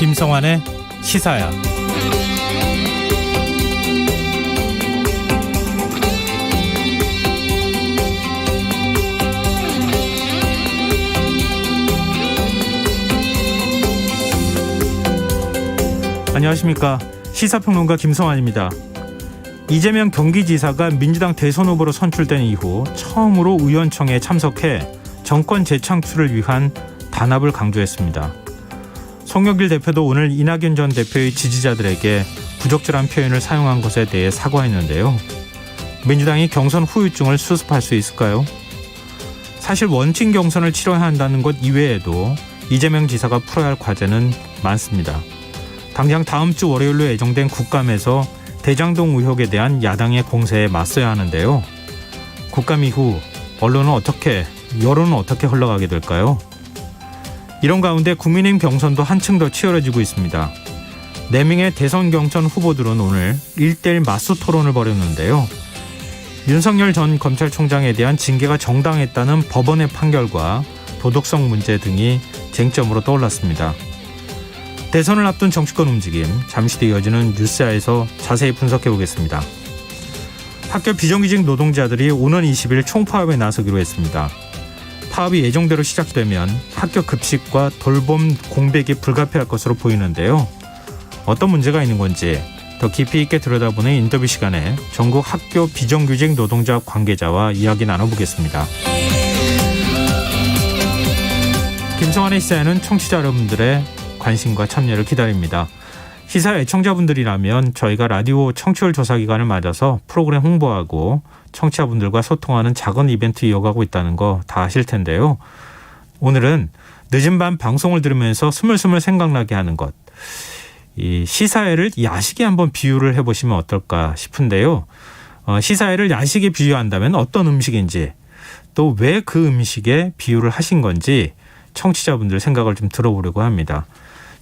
김성환의 시사야. 안녕하십니까. 시사평론가 김성환입니다. 이재명 경기지사가 민주당 대선 후보로 선출된 이후 처음으로 의원청에 참석해 정권 재창출을 위한 단합을 강조했습니다. 송영길 대표도 오늘 이낙연 전 대표의 지지자들에게 부적절한 표현을 사용한 것에 대해 사과했는데요. 민주당이 경선 후유증을 수습할 수 있을까요? 사실 원칙 경선을 치러야 한다는 것 이외에도 이재명 지사가 풀어야 할 과제는 많습니다. 당장 다음 주 월요일로 예정된 국감에서 대장동 의혹에 대한 야당의 공세에 맞서야 하는데요. 국감 이후 여론은 어떻게 흘러가게 될까요? 이런 가운데 국민의힘 경선도 한층 더 치열해지고 있습니다. 4명의 대선 경선 후보들은 오늘 1대1 맞수 토론을 벌였는데요. 윤석열 전 검찰총장에 대한 징계가 정당했다는 법원의 판결과 도덕성 문제 등이 쟁점으로 떠올랐습니다. 대선을 앞둔 정치권 움직임, 잠시 뒤 이어지는 뉴스야에서 자세히 분석해 보겠습니다. 학교 비정규직 노동자들이 오는 20일 총파업에 나서기로 했습니다. 파업이 예정대로 시작되면 학교 급식과 돌봄 공백이 불가피할 것으로 보이는데요. 어떤 문제가 있는 건지 더 깊이 있게 들여다보는 인터뷰 시간에 전국 학교 비정규직 노동자 관계자와 이야기 나눠보겠습니다. 김성환의 시사에는 청취자 여러분들의 관심과 참여를 기다립니다. 시사 애청자분들이라면 저희가 라디오 청취율 조사 기간을 맞아서 프로그램 홍보하고 청취자분들과 소통하는 작은 이벤트 이어가고 있다는 거 다 아실 텐데요. 오늘은 늦은 밤 방송을 들으면서 스물스물 생각나게 하는 것, 이 시사회를 야식에 한번 비유를 해보시면 어떨까 싶은데요. 시사회를 야식에 비유한다면 어떤 음식인지, 또 왜 그 음식에 비유를 하신 건지 청취자분들 생각을 좀 들어보려고 합니다.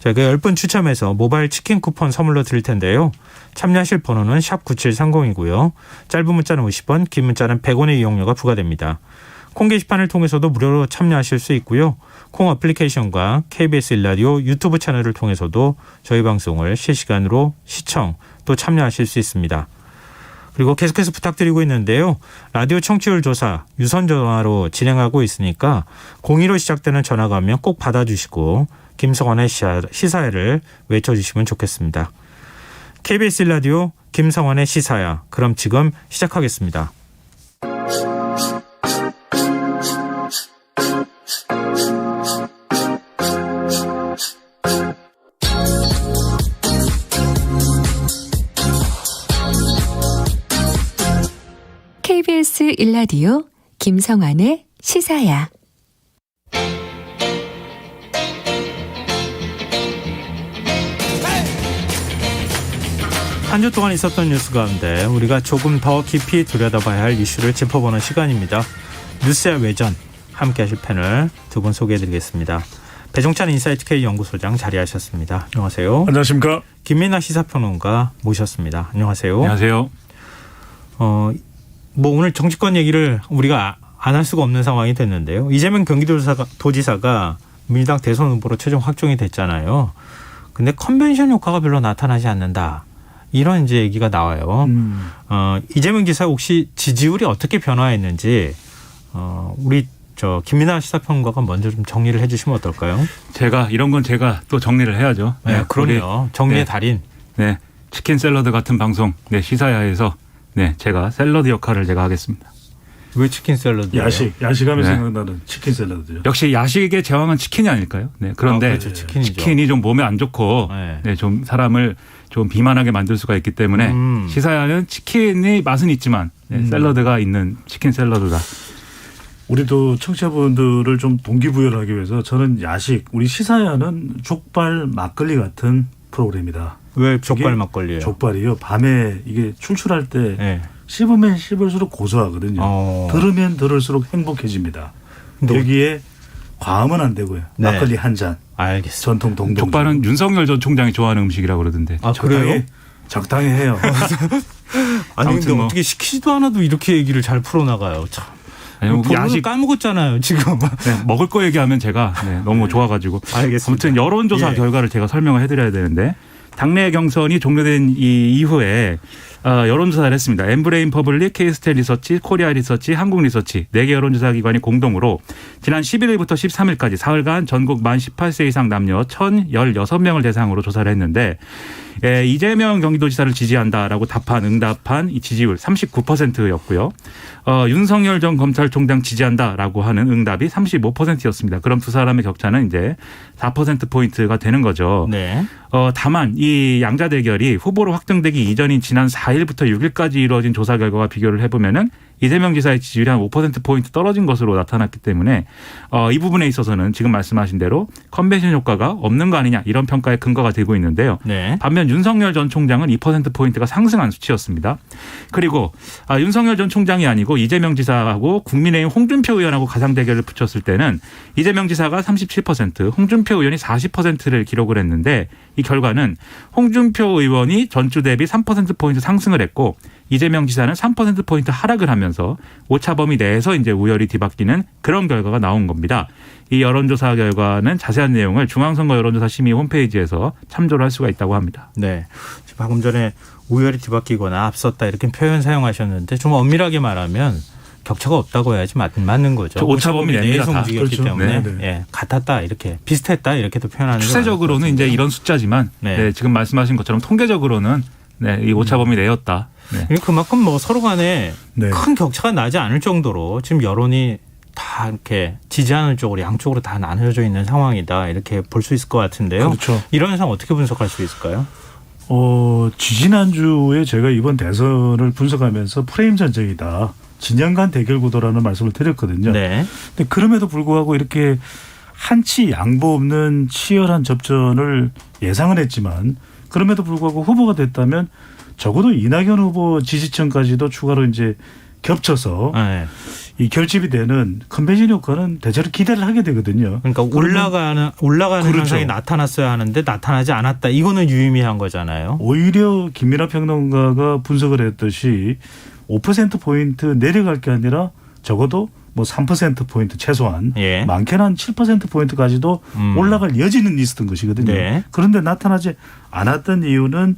저희가 10분 추첨해서 모바일 치킨 쿠폰 선물로 드릴 텐데요. 참여하실 번호는 샵9730이고요. 짧은 문자는 50원, 긴 문자는 100원의 이용료가 부과됩니다. 콩 게시판을 통해서도 무료로 참여하실 수 있고요. 콩 어플리케이션과 KBS 1라디오 유튜브 채널을 통해서도 저희 방송을 실시간으로 시청 또 참여하실 수 있습니다. 그리고 계속해서 부탁드리고 있는데요. 라디오 청취율 조사 유선 전화로 진행하고 있으니까 02로 시작되는 전화가 오면 꼭 받아주시고 김성환의 시사회를 외쳐주시면 좋겠습니다. KBS 1라디오 김성환의 시사야. 그럼 지금 시작하겠습니다. KBS 1라디오 김성환의 시사야. 한 주 동안 있었던 뉴스 가운데 우리가 조금 더 깊이 들여다봐야 할 이슈를 짚어보는 시간입니다. 뉴스야 외전 함께 하실 패널 두 분 소개해드리겠습니다. 배종찬 인사이트K 연구소장 자리하셨습니다. 안녕하세요. 안녕하십니까. 김민하 시사평론가 모셨습니다. 안녕하세요. 안녕하세요. 오늘 정치권 얘기를 우리가 안 할 수가 없는 상황이 됐는데요. 이재명 경기도지사가 민주당 대선 후보로 최종 확정이 됐잖아요. 근데 컨벤션 효과가 별로 나타나지 않는다. 이런 이제 얘기가 나와요. 이재명 지사 혹시 지지율이 어떻게 변화했는지 우리 김민하 시사평론가가 먼저 좀 정리를 해주시면 어떨까요? 이런 건 제가 또 정리를 해야죠. 네, 그럼요. 정리의 달인. 네, 치킨 샐러드 같은 방송, 네, 시사야에서 네, 제가 샐러드 역할을 제가 하겠습니다. 왜 치킨 샐러드예요? 야식하면 네. 생각나는 치킨 샐러드죠. 역시 야식의 제왕은 치킨이 아닐까요? 네, 그런데 그렇죠. 치킨이 좀 몸에 안 좋고 네, 좀 사람을 좀 비만하게 만들 수가 있기 때문에 시사야는 치킨의 맛은 있지만 네, 샐러드가 있는 치킨 샐러드다. 우리도 청취자분들을 좀 동기부여를 하기 위해서 저는 우리 시사야는 족발 막걸리 같은 프로그램이다. 왜 족발 막걸리예요? 족발이요. 밤에 이게 출출할 때 네. 씹으면 씹을수록 고소하거든요. 들으면 들을수록 행복해집니다. 여기에 과음은 안 되고요. 네. 막걸리 한 잔. 알겠습니다. 전통 동동. 족발은 윤석열 전 총장이 좋아하는 음식이라고 그러던데. 아, 그래요? 적당히 해요. 아니 근데 아무튼 어떻게 시키지도 않아도 이렇게 얘기를 잘 풀어나가요. 참. 아니, 야식 까먹었잖아요 지금. 네, 먹을 거 얘기하면 제가 너무 좋아가지고. 알겠습니다. 아무튼 여론조사 예. 결과를 제가 설명을 해드려야 되는데 당내 경선이 종료된 이 이후에 여론조사를 했습니다. 엠브레인 퍼블릭, K스텔 리서치, 코리아 리서치, 한국 리서치 4개 여론조사 기관이 공동으로 지난 11일부터 13일까지 사흘간 전국 만 18세 이상 남녀 1,016명을 대상으로 조사를 했는데 이재명 경기도지사를 지지한다라고 응답한 이 지지율 39%였고요. 윤석열 전 검찰총장 지지한다라고 하는 응답이 35%였습니다. 그럼 두 사람의 격차는 이제 4%포인트가 되는 거죠. 네. 다만 이 양자 대결이 후보로 확정되기 이전인 지난 4일부터 6일까지 이루어진 조사 결과와 비교를 해보면은 이재명 지사의 지지율이 한 5%포인트 떨어진 것으로 나타났기 때문에 이 부분에 있어서는 지금 말씀하신 대로 컨벤션 효과가 없는 거 아니냐 이런 평가의 근거가 되고 있는데요. 네. 반면 윤석열 전 총장은 2%포인트가 상승한 수치였습니다. 그리고 윤석열 전 총장이 아니고 이재명 지사하고 국민의힘 홍준표 의원하고 가상 대결을 붙였을 때는 이재명 지사가 37%, 홍준표 의원이 40%를 기록을 했는데 이 결과는 홍준표 의원이 전주 대비 3%포인트 상승을 했고 이재명 지사는 3%포인트 하락을 하면서 오차 범위 내에서 이제 우열이 뒤바뀌는 그런 결과가 나온 겁니다. 이 여론조사 결과는 자세한 내용을 중앙선거 여론조사 심의 홈페이지에서 참조를 할 수가 있다고 합니다. 네. 방금 전에 우열이 뒤바뀌거나 앞섰다 이렇게 표현 사용하셨는데 좀 엄밀하게 말하면 격차가 없다고 해야지 맞는 거죠. 오차 범위 내에서 움직였기 그렇죠. 때문에 네, 네. 예, 같았다 이렇게 비슷했다 이렇게도 표현하는 추세적으로는 이제 이런 숫자지만 네. 지금 말씀하신 것처럼 통계적으로는 이 오차 범위 내였다. 네. 그만큼 뭐 서로 간에 네. 큰 격차가 나지 않을 정도로 지금 여론이 다 이렇게 지지하는 쪽으로 양쪽으로 다 나눠져 있는 상황이다 이렇게 볼 수 있을 것 같은데요. 그렇죠. 이런 현상 어떻게 분석할 수 있을까요? 지지난주에 제가 이번 대선을 분석하면서 프레임 전쟁이다. 진영 간 대결 구도라는 말씀을 드렸거든요. 네. 근데 그럼에도 불구하고 이렇게 한치 양보 없는 치열한 접전을 예상은 했지만 그럼에도 불구하고 후보가 됐다면 적어도 이낙연 후보 지지층까지도 추가로 이제 겹쳐서 네. 이 결집이 되는 컨벤션 효과는 대체로 기대를 하게 되거든요. 그러니까 올라가는 그렇죠. 현상이 나타났어야 하는데 나타나지 않았다. 이거는 유의미한 거잖아요. 오히려 김민하 평론가가 분석을 했듯이 5%포인트 내려갈 게 아니라 적어도 뭐 3%포인트 최소한 예. 많게는 한 7%포인트까지도 올라갈 여지는 있었던 것이거든요. 네. 그런데 나타나지 않았던 이유는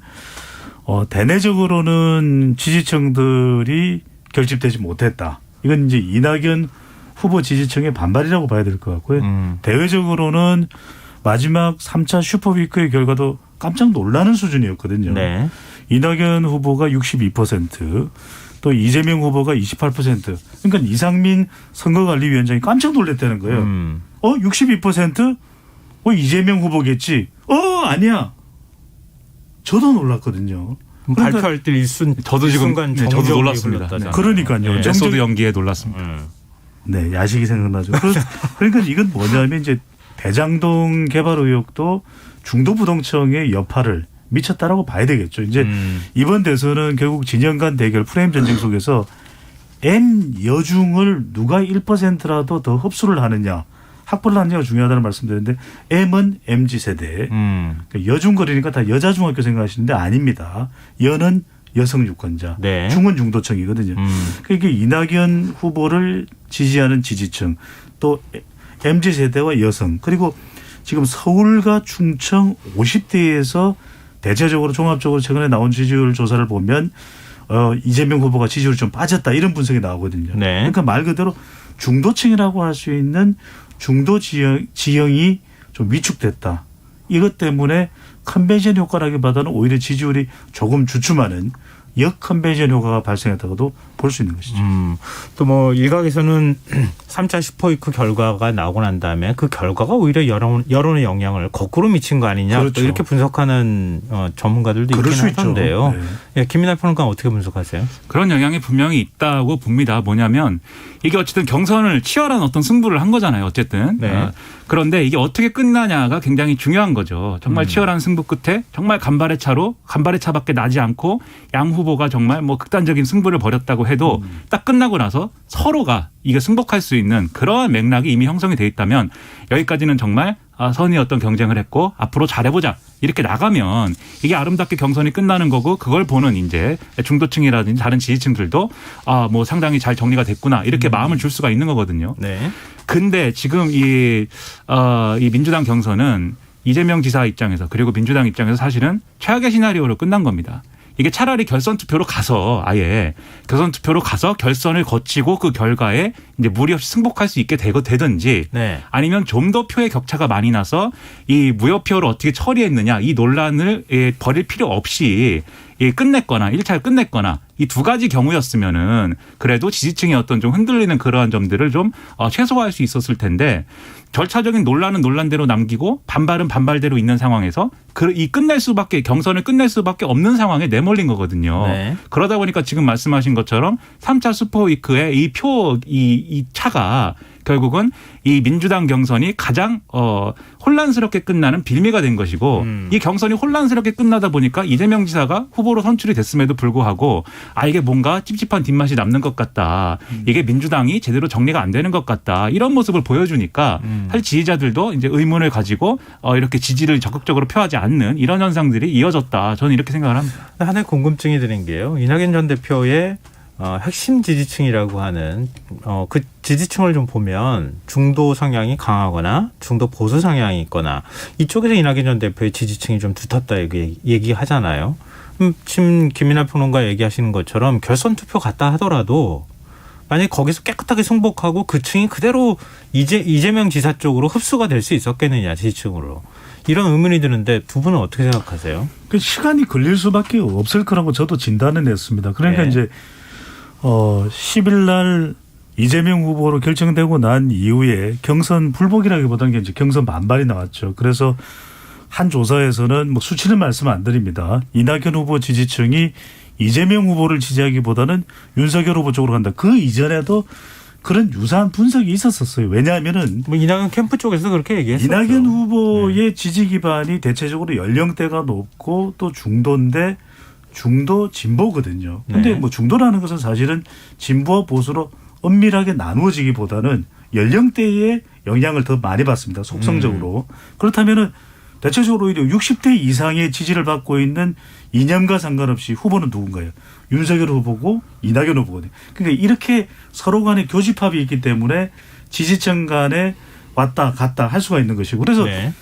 대내적으로는 지지층들이 결집되지 못했다. 이건 이제 이낙연 후보 지지층의 반발이라고 봐야 될 것 같고요. 대외적으로는 마지막 3차 슈퍼위크의 결과도 깜짝 놀라는 수준이었거든요. 네. 이낙연 후보가 62%, 또 이재명 후보가 28%. 그러니까 이상민 선거관리위원장이 깜짝 놀랐다는 거예요. 62%? 이재명 후보겠지. 아니야. 저도 놀랐거든요. 그러니까 발표할 때 저도 지금 저도 정적이 놀랐습니다. 흘렀다잖아요. 그러니까요. 네. 메소드 연기에 놀랐습니다. 네, 야식이 생각나죠. 그러니까 이건 뭐냐면 이제 대장동 개발 의혹도 중도부동청의 여파를 미쳤다라고 봐야 되겠죠. 이제 이번 대선은 결국 진영 간 대결 프레임 전쟁 속에서 M 여중을 누가 1%라도 더 흡수를 하느냐, 확보를 하느냐가 중요하다는 말씀드렸는데 M은 MZ세대. 그러니까 여중거리니까 다 여자중학교 생각하시는데 아닙니다. 여는 여성 유권자, 네. 중은 중도층이거든요. 그러니까 이게 이낙연 후보를 지지하는 지지층, 또 MZ세대와 여성, 그리고 지금 서울과 충청 50대에서 대체적으로 종합적으로 최근에 나온 지지율 조사를 보면 이재명 후보가 지지율이 좀 빠졌다 이런 분석이 나오거든요. 네. 그러니까 말 그대로 중도층이라고 할 수 있는 중도 지형이 좀 위축됐다. 이것 때문에 컨벤션 효과라기보다는 오히려 지지율이 조금 주춤하는 역컨벤션 효과가 발생했다고도 볼 수 있는 것이죠. 또 뭐 일각에서는 3차 슈퍼위크 결과가 나오고 난 다음에 그 결과가 오히려 여론의 영향을 거꾸로 미친 거 아니냐. 그렇죠. 또 이렇게 분석하는 전문가들도 그럴 있긴 수 있죠. 하던데요. 네. 예, 김민하 평론가 어떻게 분석하세요? 그런 영향이 분명히 있다고 봅니다. 뭐냐면 이게 어쨌든 경선을 치열한 어떤 승부를 한 거잖아요. 어쨌든. 네. 그런데 이게 어떻게 끝나냐가 굉장히 중요한 거죠. 정말 치열한 승부 끝에 정말 간발의 차밖에 나지 않고 양 후보가 정말 뭐 극단적인 승부를 벌였다고 해도 딱 끝나고 나서 서로가 이게 승복할 수 있는 그러한 맥락이 이미 형성이 돼 있다면 여기까지는 정말 선의 어떤 경쟁을 했고 앞으로 잘해보자 이렇게 나가면 이게 아름답게 경선이 끝나는 거고 그걸 보는 이제 중도층이라든지 다른 지지층들도 뭐 상당히 잘 정리가 됐구나 이렇게 마음을 줄 수가 있는 거거든요. 네. 근데 지금 이 민주당 경선은 이재명 지사 입장에서 그리고 민주당 입장에서 사실은 최악의 시나리오로 끝난 겁니다. 이게 차라리 결선 투표로 가서 아예 결선 투표로 가서 결선을 거치고 그 결과에 이제 무리 없이 승복할 수 있게 되든지 네. 아니면 좀 더 표의 격차가 많이 나서 이 무효표를 어떻게 처리했느냐 이 논란을 벌일 필요 없이 끝냈거나 1차를 끝냈거나 이 두 가지 경우였으면은 그래도 지지층의 어떤 좀 흔들리는 그러한 점들을 좀 최소화할 수 있었을 텐데 절차적인 논란은 논란대로 남기고 반발은 반발대로 있는 상황에서 이 경선을 끝낼 수밖에 없는 상황에 내몰린 거거든요. 네. 그러다 보니까 지금 말씀하신 것처럼 3차 슈퍼위크의 이 차가 결국은 이 민주당 경선이 가장 혼란스럽게 끝나는 빌미가 된 것이고 이 경선이 혼란스럽게 끝나다 보니까 이재명 지사가 후보로 선출이 됐음에도 불구하고 이게 뭔가 찝찝한 뒷맛이 남는 것 같다. 이게 민주당이 제대로 정리가 안 되는 것 같다. 이런 모습을 보여주니까 사실 지지자들도 이제 의문을 가지고 이렇게 지지를 적극적으로 표하지 않는 이런 현상들이 이어졌다. 저는 이렇게 생각을 합니다. 하나의 궁금증이 드는 게요. 이낙연 전 대표의 핵심 지지층이라고 하는 그 지지층을 좀 보면 중도 성향이 강하거나 중도 보수 성향이 있거나 이쪽에서 이낙연 전 대표의 지지층이 좀 두텁다 얘기하잖아요. 지금 김민하 평론가 얘기하시는 것처럼 결선 투표 갔다 하더라도 만약에 거기서 깨끗하게 승복하고 그 층이 그대로 이재명 지사 쪽으로 흡수가 될 수 있었겠느냐 지지층으로. 이런 의문이 드는데 두 분은 어떻게 생각하세요? 그 시간이 걸릴 수밖에 없을 거라고 저도 진단을 했습니다. 그러니까 네. 이제 10일 날 이재명 후보로 결정되고 난 이후에 경선 불복이라기보다는 이제 경선 반발이 나왔죠. 그래서 한 조사에서는 뭐 수치는 말씀 안 드립니다. 이낙연 후보 지지층이 이재명 후보를 지지하기보다는 윤석열 후보 쪽으로 간다. 그 이전에도 그런 유사한 분석이 있었어요. 왜냐하면은 뭐 이낙연 캠프 쪽에서 그렇게 얘기했었죠. 이낙연 후보의 지지 기반이 대체적으로 연령대가 높고 또 중도인데 중도 진보거든요. 근데 네. 뭐 중도라는 것은 사실은 진보와 보수로 엄밀하게 나누어지기보다는 연령대의 영향을 더 많이 받습니다. 속성적으로. 그렇다면은 대체적으로 오히려 60대 이상의 지지를 받고 있는 이념과 상관없이 후보는 누군가요? 윤석열 후보고 이낙연 후보거든요. 그러니까 이렇게 서로 간에 교집합이 있기 때문에 지지층 간에 왔다 갔다 할 수가 있는 것이고 그래서 네.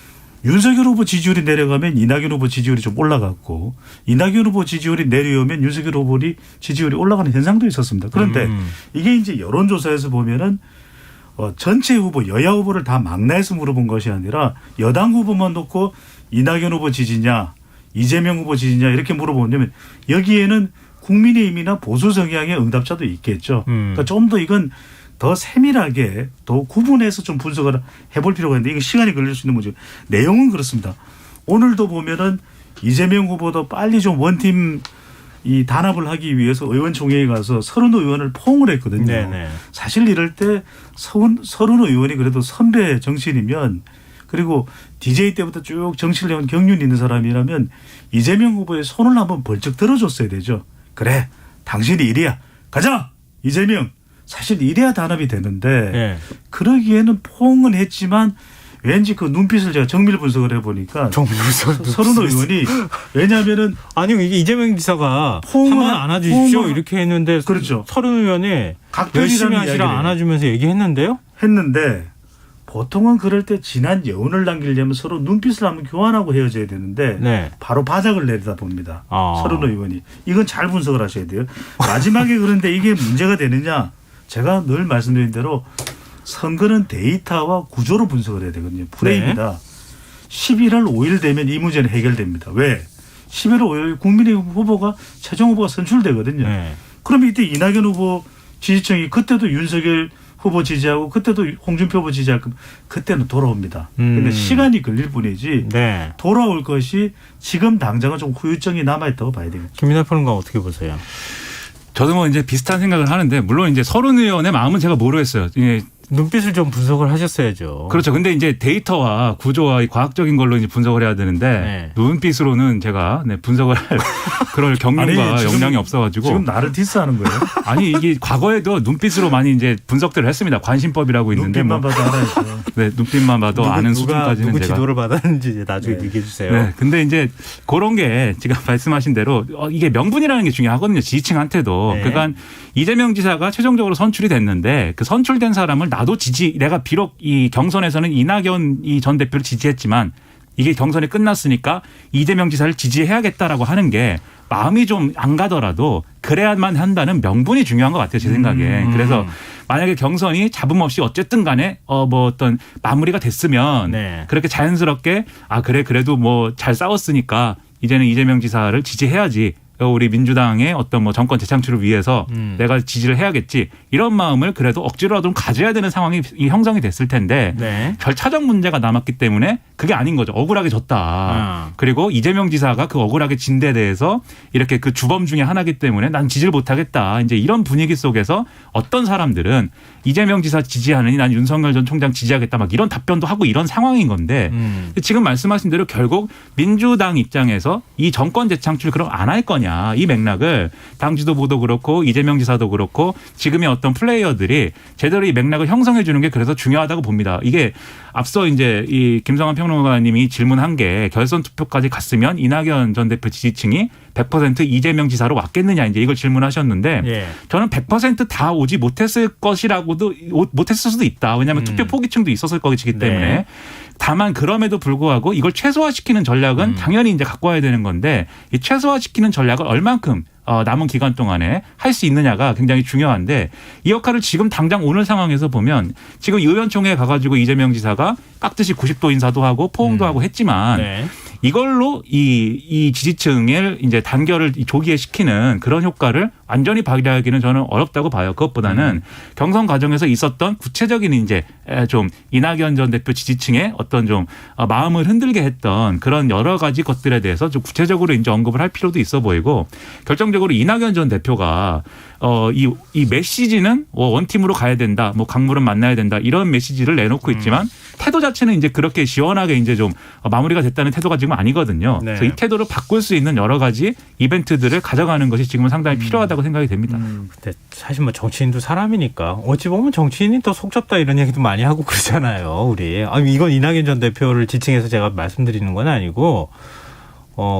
윤석열 후보 지지율이 내려가면 이낙연 후보 지지율이 좀 올라갔고 이낙연 후보 지지율이 내려오면 윤석열 후보 지지율이 올라가는 현상도 있었습니다. 그런데 이게 이제 여론조사에서 보면은 전체 후보 여야 후보를 다 망라해서 물어본 것이 아니라 여당 후보만 놓고 이낙연 후보 지지냐 이재명 후보 지지냐 이렇게 물어보면 여기에는 국민의힘이나 보수 성향의 응답자도 있겠죠. 그러니까 좀 더 이건 더 세밀하게 더 구분해서 좀 분석을 해볼 필요가 있는데 이건 시간이 걸릴 수 있는 문제. 내용은 그렇습니다. 오늘도 보면은 이재명 후보도 빨리 좀 원팀 이 단합을 하기 위해서 의원총회에 가서 서른 의원을 포옹을 했거든요. 네네. 사실 이럴 때 서른 의원이 그래도 선배 정치인이면 그리고 DJ 때부터 쭉 정치를 해온 경륜이 있는 사람이라면 이재명 후보의 손을 한번 벌쩍 들어줬어야 되죠. 그래 당신이 이래야 가자 이재명. 사실 이래야 단합이 되는데 네. 그러기에는 포옹은 했지만 왠지 그 눈빛을 제가 정밀 분석을 해보니까 서른 의원이 왜냐하면은 아니 이게 이재명 지사가 포옹을 한번 안아주십시오 포옹을 이렇게 했는데 그렇죠. 서른 의원이 열심히 하시라 안아주면서 얘기했는데요. 했는데 보통은 그럴 때 진한 여운을 남기려면 서로 눈빛을 한번 교환하고 헤어져야 되는데 네. 바로 바닥을 내리다 봅니다. 서른 의원이. 이건 잘 분석을 하셔야 돼요. 마지막에 그런데 이게 문제가 되느냐. 제가 늘 말씀드린 대로 선거는 데이터와 구조로 분석을 해야 되거든요. 프레임이다. 네. 11월 5일 되면 이 문제는 해결됩니다. 왜? 11월 5일 국민의힘 후보가 최종 후보가 선출되거든요. 네. 그러면 이때 이낙연 후보 지지층이 그때도 윤석열 후보 지지하고 그때도 홍준표 후보 지지할 거면 그때는 돌아옵니다. 그런데 시간이 걸릴 뿐이지 네. 돌아올 것이 지금 당장은 좀 후유증이 남아있다고 봐야 되겠죠. 김민하 평론가 어떻게 보세요? 저도 뭐 이제 비슷한 생각을 하는데 물론 이제 서른 의원의 마음은 제가 모르겠어요. 눈빛을 좀 분석을 하셨어야죠. 그렇죠. 근데 이제 데이터와 구조와 이 과학적인 걸로 이제 분석을 해야 되는데 네. 눈빛으로는 제가 분석을 할 그럴 경륜과 아니, 지금- 역량이 없어가지고 지금 나를 디스하는 거예요? 아니 이게 과거에도 눈빛으로 많이 이제 분석들을 했습니다. 관심법이라고 있는데 눈빛만 봐도 알아요. 네, 눈빛만 봐도 아는 수준까지는 누구 제가. 지도를 받았는지 이제 나중에 네. 얘기해 주세요. 네, 근데 이제 그런 게 지금 말씀하신 대로 이게 명분이라는 게 중요하거든요. 지지층한테도. 네. 그러니까 이재명 지사가 최종적으로 선출이 됐는데 그 선출된 사람을 나도 내가 비록 이 경선에서는 이낙연 전 대표를 지지했지만 이게 경선이 끝났으니까 이재명 지사를 지지해야겠다라고 하는 게 마음이 좀 안 가더라도 그래야만 한다는 명분이 중요한 것 같아요. 제 생각에. 그래서 만약에 경선이 잡음 없이 어쨌든 간에 뭐 어떤 마무리가 됐으면 네. 그렇게 자연스럽게 그래도 뭐 잘 싸웠으니까 이제는 이재명 지사를 지지해야지. 우리 민주당의 어떤 뭐 정권 재창출을 위해서 내가 지지를 해야겠지. 이런 마음을 그래도 억지로라도 좀 가져야 되는 상황이 형성이 됐을 텐데 네. 절차적 문제가 남았기 때문에 그게 아닌 거죠. 억울하게 졌다. 그리고 이재명 지사가 그 억울하게 진 데 대해서 이렇게 그 주범 중에 하나이기 때문에 난 지지를 못하겠다. 이제 이런 분위기 속에서 어떤 사람들은 이재명 지사 지지하느니 난 윤석열 전 총장 지지하겠다. 막 이런 답변도 하고 이런 상황인 건데 지금 말씀하신 대로 결국 민주당 입장에서 이 정권 재창출 그럼 안 할 거냐. 이 맥락을 당 지도부도 그렇고 이재명 지사도 그렇고 지금의 어떤 플레이어들이 제대로 이 맥락을 형성해 주는 게 그래서 중요하다고 봅니다. 이게 앞서 이제 이 김성환 평론가님이 질문한 게 결선 투표까지 갔으면 이낙연 전 대표 지지층이 100% 이재명 지사로 왔겠느냐 이제 이걸 질문하셨는데 예. 저는 100% 다 오지 못했을 것이라고도 못했을 수도 있다. 왜냐하면 투표 포기층도 있었을 것이기 때문에. 네. 다만 그럼에도 불구하고 이걸 최소화시키는 전략은 당연히 이제 갖고 와야 되는 건데 이 최소화시키는 전략을 얼만큼 남은 기간 동안에 할 수 있느냐가 굉장히 중요한데 이 역할을 지금 당장 오늘 상황에서 보면 지금 의원총회에 가가지고 이재명 지사가 깍듯이 90도 인사도 하고 포옹도 하고 했지만 네. 이걸로 이 지지층을 이제 단결을 조기에 시키는 그런 효과를 완전히 발휘하기는 저는 어렵다고 봐요. 그것보다는 경선 과정에서 있었던 구체적인 이제 좀 이낙연 전 대표 지지층의 어떤 좀 마음을 흔들게 했던 그런 여러 가지 것들에 대해서 좀 구체적으로 이제 언급을 할 필요도 있어 보이고 결정적으로 이낙연 전 대표가 이 메시지는 원팀으로 가야 된다. 뭐 강물은 만나야 된다. 이런 메시지를 내놓고 있지만 태도 자체는 이제 그렇게 시원하게 이제 좀 마무리가 됐다는 태도가 지금 아니거든요. 네. 그래서 이 태도를 바꿀 수 있는 여러 가지 이벤트들을 가져가는 것이 지금은 상당히 필요하다고 생각이 됩니다. 근데 사실 뭐 정치인도 사람이니까 어찌 보면 정치인이 더 속 좁다 이런 얘기도 많이 하고 그러잖아요. 우리. 이건 이낙연 전 대표를 지칭해서 제가 말씀드리는 건 아니고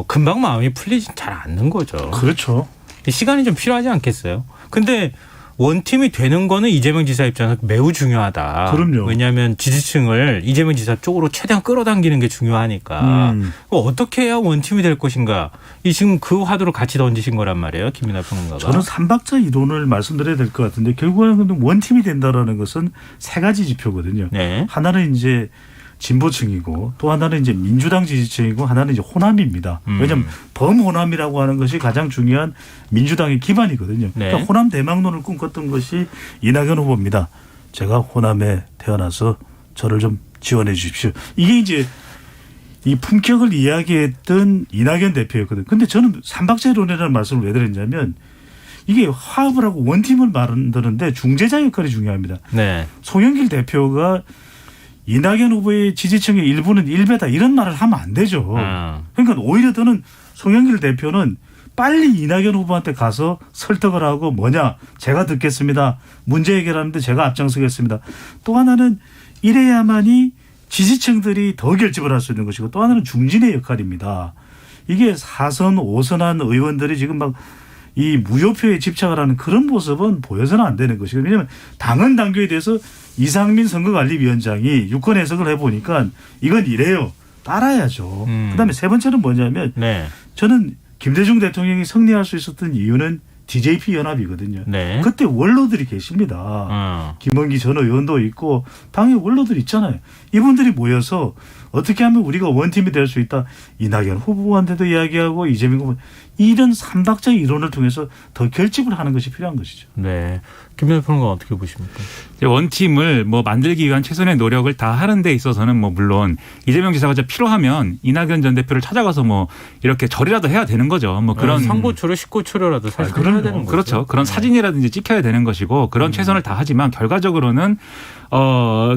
금방 마음이 풀리지 잘 않는 거죠. 그렇죠. 시간이 좀 필요하지 않겠어요? 근데 원팀이 되는 거는 이재명 지사 입장에서 매우 중요하다. 그럼요. 왜냐하면 지지층을 이재명 지사 쪽으로 최대한 끌어당기는 게 중요하니까. 어떻게 해야 원팀이 될 것인가. 지금 그 화두를 같이 던지신 거란 말이에요. 김민하 평론가가. 저는 삼박자 이론을 말씀드려야 될 것 같은데 결국에는 원팀이 된다라는 것은 세 가지 지표거든요. 네. 하나는 이제 진보층이고 또 하나는 이제 민주당 지지층이고 하나는 이제 호남입니다. 왜냐하면 범호남이라고 하는 것이 가장 중요한 민주당의 기반이거든요. 네. 그러니까 호남 대망론을 꿈꿨던 것이 이낙연 후보입니다. 제가 호남에 태어나서 저를 좀 지원해 주십시오. 이게 이제 이 품격을 이야기했던 이낙연 대표였거든요. 근데 저는 삼박자론이라는 말씀을 왜 드렸냐면 이게 화합을 하고 원팀을 만드는데 중재자 역할이 중요합니다. 네. 송영길 대표가 이낙연 후보의 지지층의 일부는 일배다 이런 말을 하면 안 되죠. 그러니까 오히려 저는 송영길 대표는 빨리 이낙연 후보한테 가서 설득을 하고 뭐냐 제가 듣겠습니다. 문제 해결하는데 제가 앞장서겠습니다. 또 하나는 이래야만이 지지층들이 더 결집을 할 수 있는 것이고 또 하나는 중진의 역할입니다. 이게 4선 5선한 의원들이 지금 막 이 무효표에 집착을 하는 그런 모습은 보여서는 안 되는 것이거든요. 왜냐하면 당헌 당규에 대해서 이상민 선거관리위원장이 유권 해석을 해보니까 이건 이래요. 따라야죠. 그다음에 세 번째는 뭐냐면 네. 저는 김대중 대통령이 승리할 수 있었던 이유는 DJP 연합이거든요. 네. 그때 원로들이 계십니다. 김원기 전 의원도 있고 당의 원로들 있잖아요. 이분들이 모여서 어떻게 하면 우리가 원팀이 될 수 있다. 이낙연 후보한테도 이야기하고 이재명 후보 이런 삼박자 이론을 통해서 더 결집을 하는 것이 필요한 것이죠. 네. 김민하 평론가 어떻게 보십니까? 원팀을 뭐 만들기 위한 최선의 노력을 다 하는 데 있어서는 뭐 물론 이재명 지사가 진짜 필요하면 이낙연 전 대표를 찾아가서 뭐 이렇게 절이라도 해야 되는 거죠. 뭐 그런 상고초려 식고초려라도 사실 그럼요. 해야 되는 거죠. 그렇죠. 그런 사진이라든지 찍혀야 되는 것이고 그런 최선을 다하지만 결과적으로는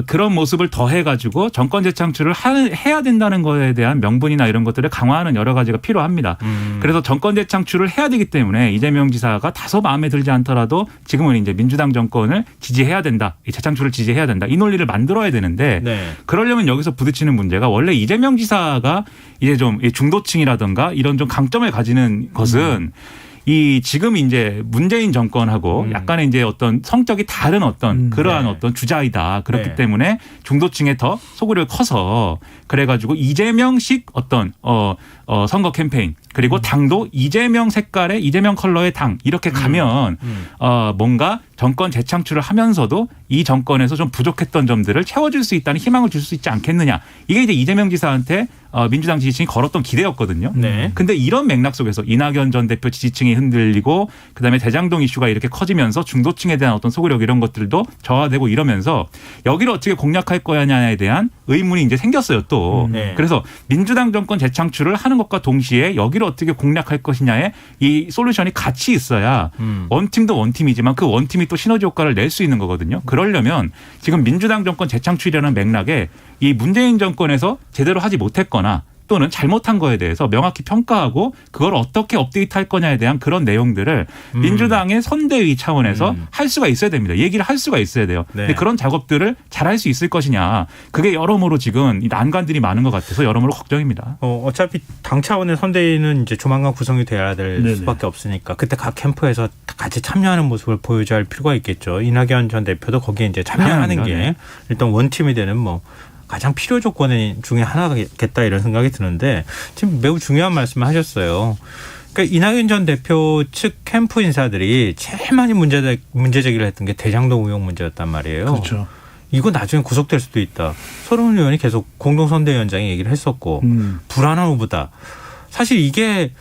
그런 모습을 더해가지고 정권 재창출을 해야 된다는 거에 대한 명분이나 이런 것들을 강화하는 여러 가지가 필요합니다. 그래서 정권 재창출을 해야 되기 때문에 이재명 지사가 다소 마음에 들지 않더라도 지금은 이제 민주당 정권을 지지해야 된다. 이 재창출을 지지해야 된다. 이 논리를 만들어야 되는데 네. 그러려면 여기서 부딪히는 문제가 원래 이재명 지사가 이제 좀 중도층이라든가 이런 좀 강점을 가지는 것은 이 지금 이제 문재인 정권하고 약간의 이제 어떤 성격이 다른 어떤 그러한 네. 어떤 주자이다. 그렇기 네. 때문에 중도층에 더 소구력이 커서 그래가지고 이재명식 어떤 선거 캠페인 그리고 당도 이재명 색깔의 이재명 컬러의 당 이렇게 가면 뭔가 정권 재창출을 하면서도 이 정권에서 좀 부족했던 점들을 채워줄 수 있다는 희망을 줄 수 있지 않겠느냐. 이게 이제 이재명 지사한테 민주당 지지층이 걸었던 기대였거든요. 네. 근데 이런 맥락 속에서 이낙연 전 대표 지지층이 흔들리고 그다음에 대장동 이슈가 이렇게 커지면서 중도층에 대한 어떤 소구력 이런 것들도 저하되고 이러면서 여기를 어떻게 공략할 거냐에 대한 의문이 이제 생겼어요 또. 네. 그래서 민주당 정권 재창출을 하는 것과 동시에 여기를 어떻게 공략할 것이냐에 이 솔루션이 같이 있어야 원팀도 원팀이지만 그 원팀이 또 시너지 효과를 낼 수 있는 거거든요. 그러려면 지금 민주당 정권 재창출이라는 맥락에 이 문재인 정권에서 제대로 하지 못했거나 또는 잘못한 거에 대해서 명확히 평가하고 그걸 어떻게 업데이트할 거냐에 대한 그런 내용들을 민주당의 선대위 차원에서 할 수가 있어야 됩니다. 얘기를 할 수가 있어야 돼요. 네. 근데 그런 작업들을 잘할 수 있을 것이냐. 그게 여러모로 지금 이 난관들이 많은 것 같아서 여러모로 걱정입니다. 어차피 당 차원의 선대위는 이제 조만간 구성이 돼야 될 네네. 수밖에 없으니까 그때 각 캠프에서 같이 참여하는 모습을 보여줘야 할 필요가 있겠죠. 이낙연 전 대표도 거기에 이제 참여하는 게 네. 일단 원팀이 되는 뭐 가장 필요 조건 중에 하나겠다 이런 생각이 드는데 지금 매우 중요한 말씀을 하셨어요. 그러니까 이낙연 전 대표 측 캠프 인사들이 제일 많이 문제 제기를 했던 게 대장동 의혹 문제였단 말이에요. 그렇죠. 이거 나중에 구속될 수도 있다. 서른 의원이 계속 공동선대위원장이 얘기를 했었고 불안한 후보다. 사실 이게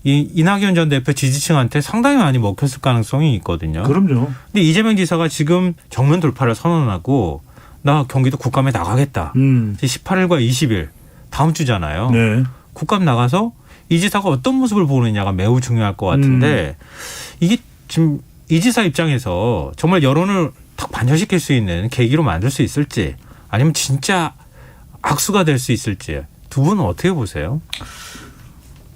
이낙연 전 대표 지지층한테 상당히 많이 먹혔을 가능성이 있거든요. 그럼요. 근데 이재명 지사가 지금 정면 돌파를 선언하고 나 경기도 국감에 나가겠다. 18일과 20일 다음 주잖아요. 네. 국감 나가서 이 지사가 어떤 모습을 보느냐가 매우 중요할 것 같은데 이게 지금 이 지사 입장에서 정말 여론을 탁 반전시킬 수 있는 계기로 만들 수 있을지 아니면 진짜 악수가 될 수 있을지 두 분은 어떻게 보세요?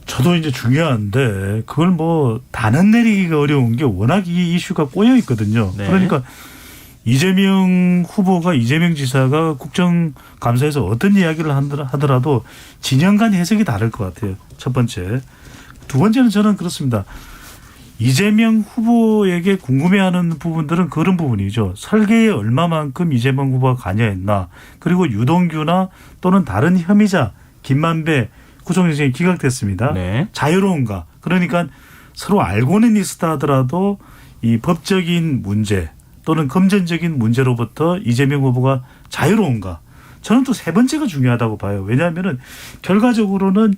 저도 이제 중요한데 그걸 뭐 단언 내리기가 어려운 게 워낙 이 이슈가 꼬여 있거든요. 네. 그러니까 이재명 후보가 이재명 지사가 국정감사에서 어떤 이야기를 하더라도 진영 간 해석이 다를 것 같아요. 첫 번째. 두 번째는 저는 그렇습니다. 이재명 후보에게 궁금해하는 부분들은 그런 부분이죠. 설계에 얼마만큼 이재명 후보가 관여했나. 그리고 유동규나 또는 다른 혐의자 김만배 구속영장이 기각됐습니다. 네. 자유로운가. 그러니까 서로 알고는 있었다 하더라도 이 법적인 문제 또는 금전적인 문제로부터 이재명 후보가 자유로운가. 저는 또 세 번째가 중요하다고 봐요. 왜냐하면 결과적으로는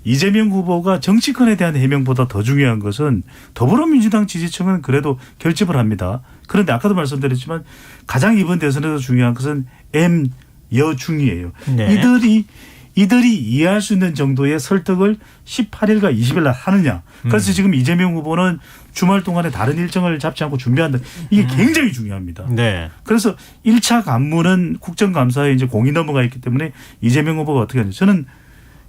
이재명 후보가 정치권에 대한 해명보다 더 중요한 것은 더불어민주당 지지층은 그래도 결집을 합니다. 그런데 아까도 말씀드렸지만 가장 이번 대선에서 중요한 것은 M 여중이에요. 네. 이들이 이해할 수 있는 정도의 설득을 18일과 20일 날 하느냐. 그래서 지금 이재명 후보는 주말 동안에 다른 일정을 잡지 않고 준비한다. 이게 굉장히 중요합니다. 네. 그래서 1차 간무는 국정감사에 이제 공이 넘어가 있기 때문에 이재명 후보가 어떻게 하냐. 저는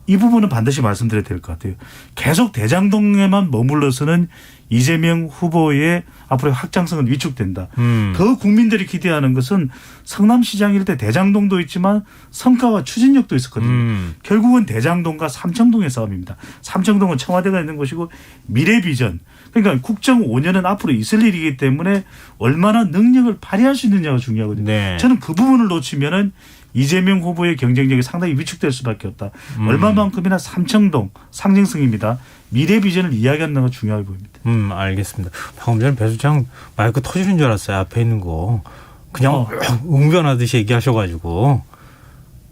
이 부분은 반드시 말씀드려야 될 것 같아요. 계속 대장동에만 머물러서는 이재명 후보의 앞으로의 확장성은 위축된다. 더 국민들이 기대하는 것은 성남시장일 때 대장동도 있지만 성과와 추진력도 있었거든요. 결국은 대장동과 삼청동의 싸움입니다. 삼청동은 청와대가 있는 곳이고 미래비전. 그러니까 국정 5년은 앞으로 있을 일이기 때문에 얼마나 능력을 발휘할 수 있느냐가 중요하거든요. 네. 저는 그 부분을 놓치면은 이재명 후보의 경쟁력이 상당히 위축될 수밖에 없다. 얼마만큼이나 삼청동 상징성입니다. 미래 비전을 이야기하는 건 중요하게 보입니다. 알겠습니다. 방금 전에 배 소장 마이크 터지는 줄 알았어요. 앞에 있는 거. 그냥 웅변하듯이 얘기하셔가지고.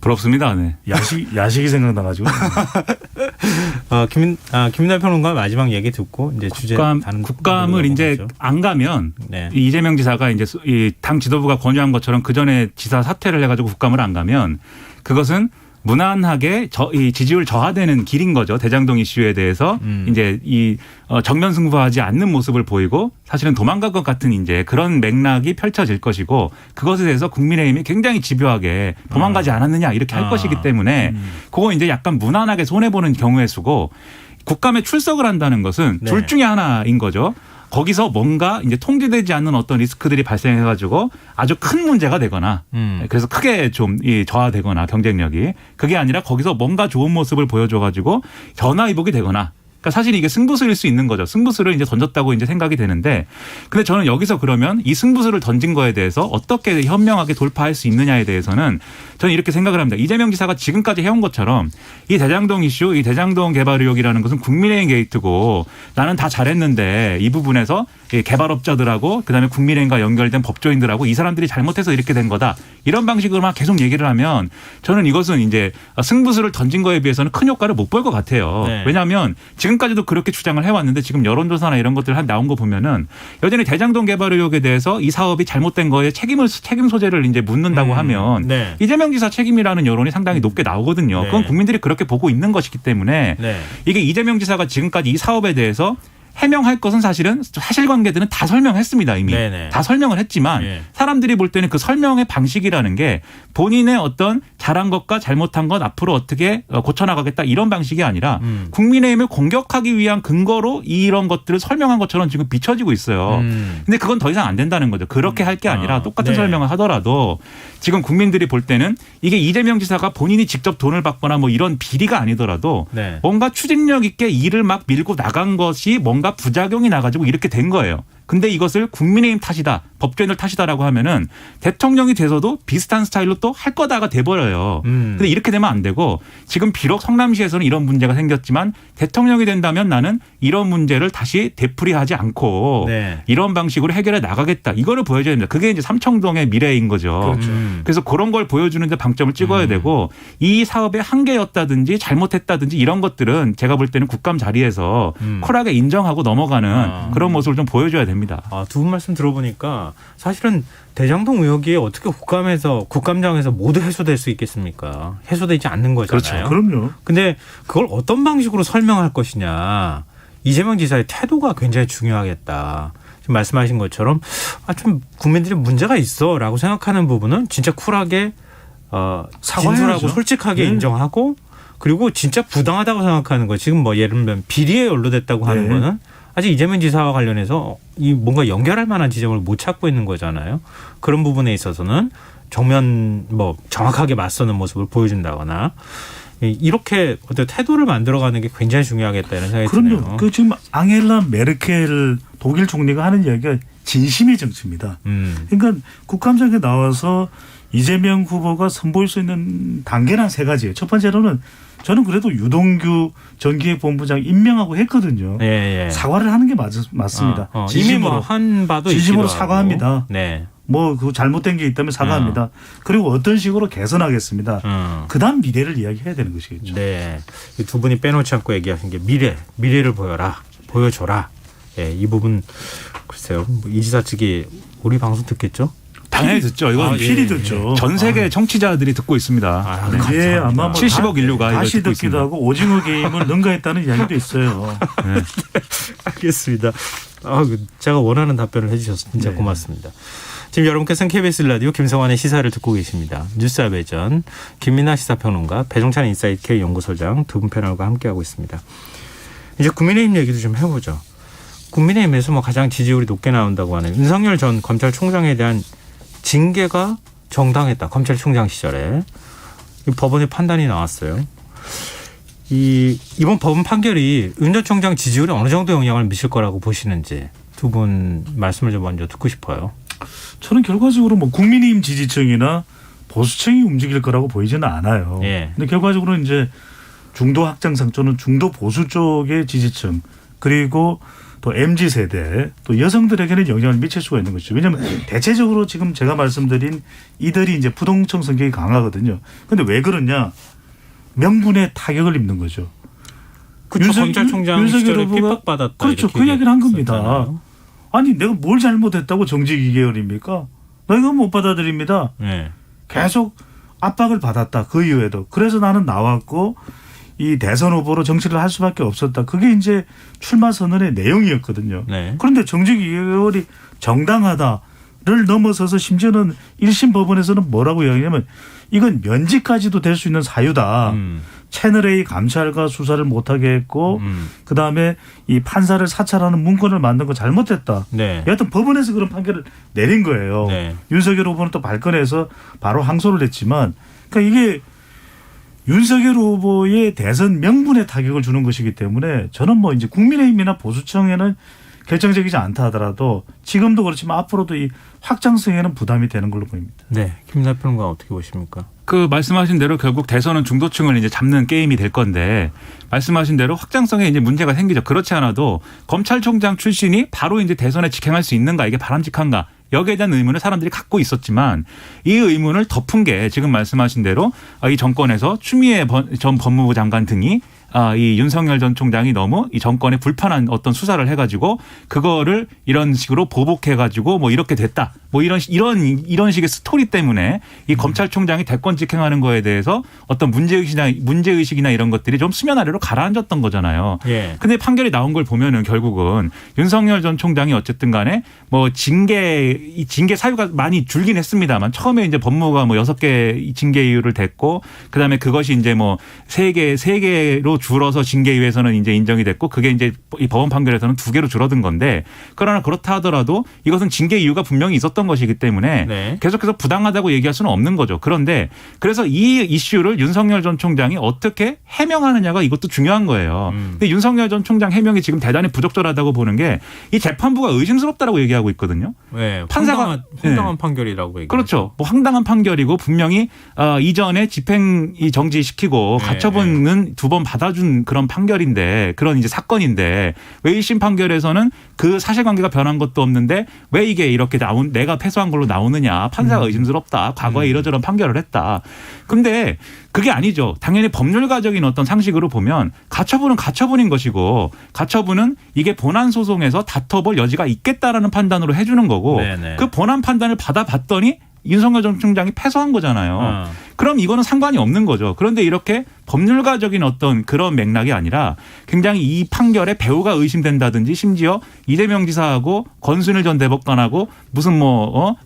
부럽습니다. 네. 야식이 생각나가지고. 김민하 평론가 마지막 얘기 듣고 이제 주제 다른 국감을 이제 넘어가죠. 안 가면 네. 이재명 지사가 이제 이 당 지도부가 권유한 것처럼 그 전에 지사 사퇴를 해가지고 국감을 안 가면 그것은 무난하게 이 지지율 저하되는 길인 거죠. 대장동 이슈에 대해서 이제 이 정면 승부하지 않는 모습을 보이고 사실은 도망갈 것 같은 이제 그런 맥락이 펼쳐질 것이고 그것에 대해서 국민의힘이 굉장히 집요하게 도망가지 않았느냐 이렇게 할 것이기 때문에 그거 이제 약간 무난하게 손해보는 경우의 수고 국감에 출석을 한다는 것은 네. 둘 중에 하나인 거죠. 거기서 뭔가 이제 통제되지 않는 어떤 리스크들이 발생해가지고 아주 큰 문제가 되거나 그래서 크게 좀 저하되거나 경쟁력이 그게 아니라 거기서 뭔가 좋은 모습을 보여줘가지고 전화위복이 되거나 그러니까 사실 이게 승부수일 수 있는 거죠. 승부수를 이제 던졌다고 이제 생각이 되는데 근데 저는 여기서 그러면 이 승부수를 던진 거에 대해서 어떻게 현명하게 돌파할 수 있느냐에 대해서는 저는 이렇게 생각을 합니다. 이재명 지사가 지금까지 해온 것처럼 이 대장동 이슈, 이 대장동 개발 의혹이라는 것은 국민의힘 게이트고 나는 다 잘했는데 이 부분에서 개발업자들하고 그다음에 국민의힘과 연결된 법조인들하고 이 사람들이 잘못해서 이렇게 된 거다. 이런 방식으로만 계속 얘기를 하면 저는 이것은 이제 승부수를 던진 거에 비해서는 큰 효과를 못 볼 것 같아요. 네. 왜냐하면 지금까지도 그렇게 주장을 해왔는데 지금 여론조사나 이런 것들 나온 거 보면은 여전히 대장동 개발 의혹에 대해서 이 사업이 잘못된 거에 책임 소재를 이제 묻는다고 하면 네. 이재명 지사 책임이라는 여론이 상당히 높게 나오거든요. 네. 그건 국민들이 그렇게 보고 있는 것이기 때문에 네. 이게 이재명 지사가 지금까지 이 사업에 대해서 해명할 것은 사실은 사실관계들은 다 설명했습니다. 이미 네네. 다 설명을 했지만 네. 사람들이 볼 때는 그 설명의 방식이라는 게 본인의 어떤 잘한 것과 잘못한 것 앞으로 어떻게 고쳐나가겠다 이런 방식이 아니라 국민의힘을 공격하기 위한 근거로 이런 것들을 설명한 것처럼 지금 비춰지고 있어요. 근데 그건 더 이상 안 된다는 거죠. 그렇게 할 게 아니라 똑같은 네. 설명을 하더라도 지금 국민들이 볼 때는 이게 이재명 지사가 본인이 직접 돈을 받거나 뭐 이런 비리가 아니더라도 네. 뭔가 추진력 있게 일을 막 밀고 나간 것이 뭔가 부작용이 나가지고 이렇게 된 거예요. 근데 이것을 국민의힘 탓이다, 법조인들 탓이다라고 하면은 대통령이 돼서도 비슷한 스타일로 또 할 거다가 돼버려요. 근데 이렇게 되면 안 되고 지금 비록 성남시에서는 이런 문제가 생겼지만 대통령이 된다면 나는 이런 문제를 다시 되풀이하지 않고 네. 이런 방식으로 해결해 나가겠다. 이거를 보여줘야 됩니다. 그게 이제 삼청동의 미래인 거죠. 그렇죠. 그래서 그런 걸 보여주는 데 방점을 찍어야 되고 이 사업의 한계였다든지 잘못했다든지 이런 것들은 제가 볼 때는 국감 자리에서 쿨하게 인정하고 넘어가는 그런 모습을 좀 보여줘야 됩니다. 두 분 말씀 들어보니까 사실은 대장동 의혹이 어떻게 국감장에서 모두 해소될 수 있겠습니까? 해소되지 않는 거잖아요. 그렇죠. 그럼요. 근데 그걸 어떤 방식으로 설명할 것이냐. 이재명 지사의 태도가 굉장히 중요하겠다. 지금 말씀하신 것처럼 좀 국민들이 문제가 있어라고 생각하는 부분은 진짜 쿨하게 진솔하고 솔직하게 인정하고 그리고 진짜 부당하다고 생각하는 거 지금 뭐 예를 들면 비리에 연루됐다고 하는 거는 아직 이재명 지사와 관련해서 이 뭔가 연결할 만한 지점을 못 찾고 있는 거잖아요. 그런 부분에 있어서는 정면 정확하게 맞서는 모습을 보여준다거나 이렇게 어떤 태도를 만들어가는 게 굉장히 중요하겠다 이런 생각이 드네요. 그럼요. 그 지금 앙헬라 메르켈 독일 총리가 하는 이야기가 진심의 정치입니다. 그러니까 국감장에 나와서 이재명 후보가 선보일 수 있는 단계는 세 가지예요. 첫 번째로는 저는 그래도 유동규 전기획본부장 임명하고 했거든요. 예. 사과를 하는 게 맞습니다. 이미 한 바도 진심으로 있기도 사과합니다. 네. 그 잘못된 게 있다면 사과합니다. 그리고 어떤 식으로 개선하겠습니다. 그다음 미래를 이야기해야 되는 것이겠죠. 네. 두 분이 빼놓지 않고 얘기하신 게 미래를 보여줘라. 예, 이 부분 글쎄요. 이 지사 측이 우리 방송 듣겠죠? 당연히 듣죠. 이건 필히 듣죠. 전 세계 청취자들이 듣고 있습니다. 예, 아마 70억 인류가 다시 듣고 듣기도 있습니다. 하고 오징어 게임을 능가했다는 이야기도 있어요. 네. 알겠습니다. 제가 원하는 답변을 해주셔서 진짜 고맙습니다. 지금 여러분께서는 KBS 라디오 김성환의 시사를 듣고 계십니다. 뉴스 아베전 김민하 시사평론가 배종찬 인사이트 K 연구소장 두 분 패널과 함께하고 있습니다. 이제 국민의힘 얘기도 좀 해보죠. 국민의힘에서 가장 지지율이 높게 나온다고 하는 윤석열 전 검찰총장에 대한 징계가 정당했다. 검찰총장 시절에. 법원의 판단이 나왔어요. 이번 법원 판결이 윤 전 총장 지지율에 어느 정도 영향을 미칠 거라고 보시는지 두 분 말씀을 좀 먼저 듣고 싶어요. 저는 결과적으로 국민의힘 지지층이나 보수층이 움직일 거라고 보이지는 않아요. 예. 근데 결과적으로 이제 중도 확장상 또는 중도 보수 쪽의 지지층 그리고 또 MZ세대 또 여성들에게는 영향을 미칠 수가 있는 것이죠. 왜냐하면 대체적으로 지금 제가 말씀드린 이들이 이제 부동층 성격이 강하거든요. 그런데 왜 그러냐? 명분에 타격을 입는 거죠. 그렇죠. 검찰총장 시절에 핍박받았다. 그렇죠. 그 이야기를 한 겁니다. 아니 내가 뭘 잘못했다고 정직 2개월입니까? 나 이거 못 받아들입니다. 네. 계속 압박을 받았다. 그 이후에도. 그래서 나는 나왔고 이 대선 후보로 정치를 할 수밖에 없었다. 그게 이제 출마 선언의 내용이었거든요. 네. 그런데 정직 2개월이 정당하다를 넘어서서 심지어는 1심 법원에서는 뭐라고 이야기하냐면 이건 면직까지도 될 수 있는 사유다. 채널A 감찰과 수사를 못하게 했고 그다음에 이 판사를 사찰하는 문건을 만든 거 잘못했다. 네. 여하튼 법원에서 그런 판결을 내린 거예요. 네. 윤석열 후보는 또 발끈해서 바로 항소를 했지만 그러니까 이게 윤석열 후보의 대선 명분에 타격을 주는 것이기 때문에 저는 뭐 이제 국민의힘이나 보수층에는 결정적이지 않다 하더라도 지금도 그렇지만 앞으로도 이 확장성에는 부담이 되는 걸로 보입니다. 네. 김민하 평론가 어떻게 보십니까? 그 말씀하신 대로 결국 대선은 중도층을 이제 잡는 게임이 될 건데 말씀하신 대로 확장성에 이제 문제가 생기죠. 그렇지 않아도 검찰총장 출신이 바로 이제 대선에 직행할 수 있는가 이게 바람직한가 여기에 대한 의문을 사람들이 갖고 있었지만 이 의문을 덮은 게 지금 말씀하신 대로 이 정권에서 추미애 전 법무부 장관 등이 이 윤석열 전 총장이 너무 이 정권에 불편한 어떤 수사를 해가지고 그거를 이런 식으로 보복해가지고 뭐 이렇게 됐다. 뭐 이런 식의 스토리 때문에 이 검찰총장이 대권 직행하는 거에 대해서 어떤 문제의식이나 이런 것들이 좀 수면 아래로 가라앉았던 거잖아요. 예. 근데 판결이 나온 걸 보면은 결국은 윤석열 전 총장이 어쨌든 간에 뭐 징계 사유가 많이 줄긴 했습니다만 처음에 이제 법무부가 뭐 6개 징계 이유를 댔고 그다음에 그것이 이제 뭐 3개로 줄어서 징계 이유에서는 이제 인정이 됐고 그게 이제 이 법원 판결에서는 2개로 줄어든 건데 그러나 그렇다 하더라도 이것은 징계 이유가 분명히 있었던 것이기 때문에 네. 계속해서 부당하다고 얘기할 수는 없는 거죠. 그런데 그래서 이 이슈를 윤석열 전 총장이 어떻게 해명하느냐가 이것도 중요한 거예요. 근데 윤석열 전 총장 해명이 지금 대단히 부적절하다고 보는 게 이 재판부가 의심스럽다고 얘기하고 있거든요. 네. 판사가 황당한 판결이라고 얘기하죠. 그렇죠. 뭐 황당한 판결이고 분명히 이전에 집행 정지시키고 네, 가처분은 2번 받아준 그런 판결인데 그런 이제 사건인데 왜 1심 판결에서는 그 사실관계가 변한 것도 없는데 왜 이게 이렇게 내가 패소한 걸로 나오느냐. 판사가 의심스럽다. 과거에 이러저런 판결을 했다. 근데 그게 아니죠. 당연히 법률가적인 어떤 상식으로 보면 가처분은 가처분인 것이고 가처분은 이게 본안 소송에서 다퉈볼 여지가 있겠다라는 판단으로 해주는 거고 네네. 그 본안 판단을 받아봤더니 윤석열 전 총장이 패소한 거잖아요. 그럼 이거는 상관이 없는 거죠. 그런데 이렇게 법률가적인 어떤 그런 맥락이 아니라 굉장히 이 판결에 배후가 의심된다든지 심지어 이재명 지사하고 권순일 전 대법관하고 무슨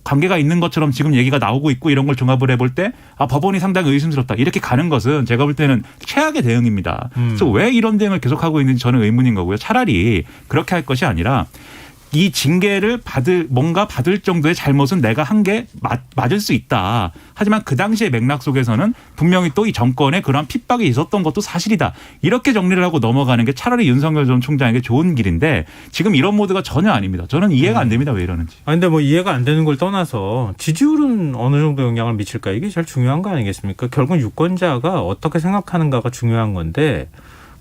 관계가 있는 것처럼 지금 얘기가 나오고 있고 이런 걸 종합을 해볼 때 법원이 상당히 의심스럽다. 이렇게 가는 것은 제가 볼 때는 최악의 대응입니다. 그래서 왜 이런 대응을 계속하고 있는지 저는 의문인 거고요. 차라리 그렇게 할 것이 아니라 이 징계를 받을 정도의 잘못은 내가 한 게 맞을 수 있다. 하지만 그 당시의 맥락 속에서는 분명히 또 이 정권에 그러한 핍박이 있었던 것도 사실이다. 이렇게 정리를 하고 넘어가는 게 차라리 윤석열 전 총장에게 좋은 길인데 지금 이런 모드가 전혀 아닙니다. 저는 이해가 안 됩니다. 왜 이러는지. 근데 뭐 이해가 안 되는 걸 떠나서 지지율은 어느 정도 영향을 미칠까 이게 제일 중요한 거 아니겠습니까? 결국 유권자가 어떻게 생각하는가가 중요한 건데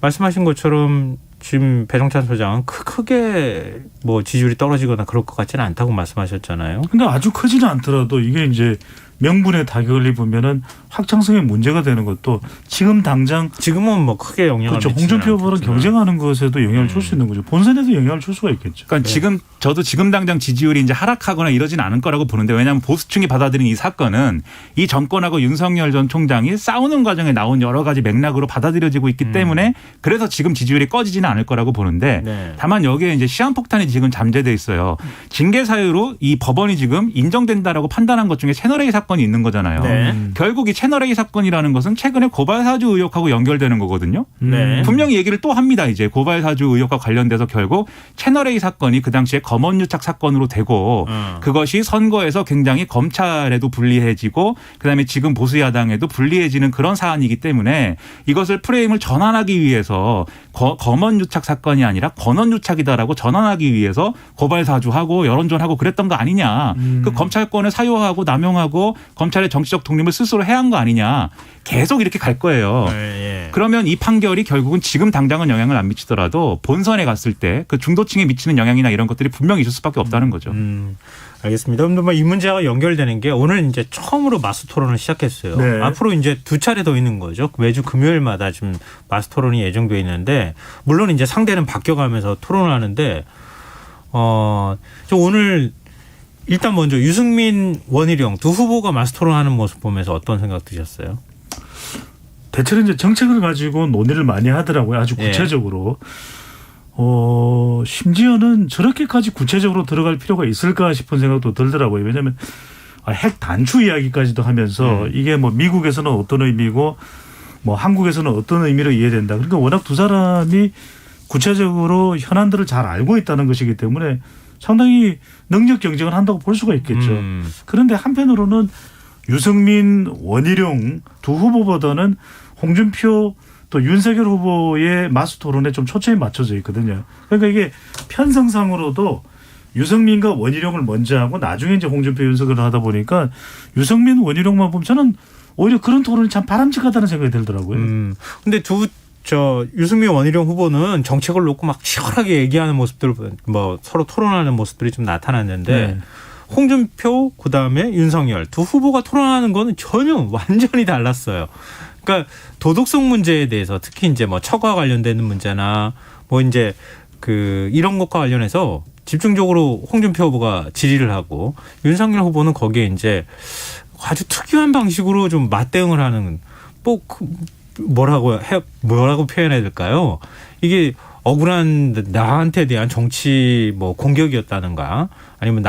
말씀하신 것처럼 지금 배종찬 소장은 크게 뭐 지지율이 떨어지거나 그럴 것 같지는 않다고 말씀하셨잖아요. 근데 아주 크지는 않더라도 이게 이제 명분에 타격을 입으면은 확장성에 문제가 되는 것도 지금은 뭐 크게 영향을 그렇죠. 미치지는 홍준표 후보는 않겠지만. 경쟁하는 것에도 영향을 줄 수 있는 거죠. 본선에도 영향을 줄 수가 있겠죠. 그러니까 저도 지금 당장 지지율이 이제 하락하거나 이러진 않을 거라고 보는데 왜냐하면 보수층이 받아들인 이 사건은 이 정권하고 윤석열 전 총장이 싸우는 과정에 나온 여러 가지 맥락으로 받아들여지고 있기 때문에 그래서 지금 지지율이 꺼지지는 않을 거라고 보는데 네. 다만 여기에 이제 시한폭탄이 지금 잠재돼 있어요. 징계 사유로 이 법원이 지금 인정된다라고 판단한 것 중에 채널A 사건이 있는 거잖아요. 네. 결국 이 채널A 사건이라는 것은 최근에 고발사주 의혹하고 연결되는 거거든요. 네. 분명히 얘기를 또 합니다. 이제 고발사주 의혹과 관련돼서 결국 채널A 사건이 그 당시에 검언유착 사건으로 되고 그것이 선거에서 굉장히 검찰에도 불리해지고 그다음에 지금 보수야당에도 불리해지는 그런 사안이기 때문에 이것을 프레임을 전환하기 위해서 검언유착 사건이 아니라 권언유착이다라고 전환하기 위해서 고발사주하고 여론전하고 그랬던 거 아니냐. 그 검찰권을 사유하고 남용하고 하고 검찰의 정치적 독립을 스스로 해야 한 거 아니냐. 계속 이렇게 갈 거예요. 예. 그러면 이 판결이 결국은 지금 당장은 영향을 안 미치더라도 본선에 갔을 때 그 중도층에 미치는 영향이나 이런 것들이 분명히 있을 수밖에 없다는 거죠. 알겠습니다. 그럼 이 문제가 연결되는 게 오늘 이제 처음으로 마스 토론을 시작했어요. 네. 앞으로 이제 2차례 더 있는 거죠. 매주 금요일마다 지금 마스 토론이 예정돼 있는데 물론 이제 상대는 바뀌어가면서 토론을 하는데 저 오늘 일단 먼저 유승민, 원희룡 두 후보가 마스 토론하는 모습 보면서 어떤 생각 드셨어요? 대체로 이제 정책을 가지고 논의를 많이 하더라고요. 아주 구체적으로. 심지어는 저렇게까지 구체적으로 들어갈 필요가 있을까 싶은 생각도 들더라고요. 왜냐하면 핵 단추 이야기까지도 하면서 이게 뭐 미국에서는 어떤 의미고 뭐 한국에서는 어떤 의미로 이해된다. 그러니까 워낙 두 사람이 구체적으로 현안들을 잘 알고 있다는 것이기 때문에 상당히 능력 경쟁을 한다고 볼 수가 있겠죠. 그런데 한편으로는 유승민, 원희룡 두 후보보다는 홍준표 또 윤석열 후보의 마스 토론에 좀 초점이 맞춰져 있거든요. 그러니까 이게 편성상으로도 유승민과 원희룡을 먼저 하고 나중에 이제 홍준표, 윤석열을 하다 보니까 유승민, 원희룡만 보면 저는 오히려 그런 토론이 참 바람직하다는 생각이 들더라고요. 근데 유승민, 원희룡 후보는 정책을 놓고 막 치열하게 얘기하는 모습들, 뭐 서로 토론하는 모습들이 좀 나타났는데 네. 홍준표 그다음에 윤석열 두 후보가 토론하는 거는 전혀 완전히 달랐어요. 그러니까 도덕성 문제에 대해서 특히 이제 뭐 처가 관련되는 문제나 뭐 이제 이런 것과 관련해서 집중적으로 홍준표 후보가 질의를 하고 윤석열 후보는 거기에 이제 아주 특유한 방식으로 좀 맞대응을 하는 뭐라고 표현해야 될까요? 이게 억울한 나한테 대한 정치 뭐 공격이었다는가 아니면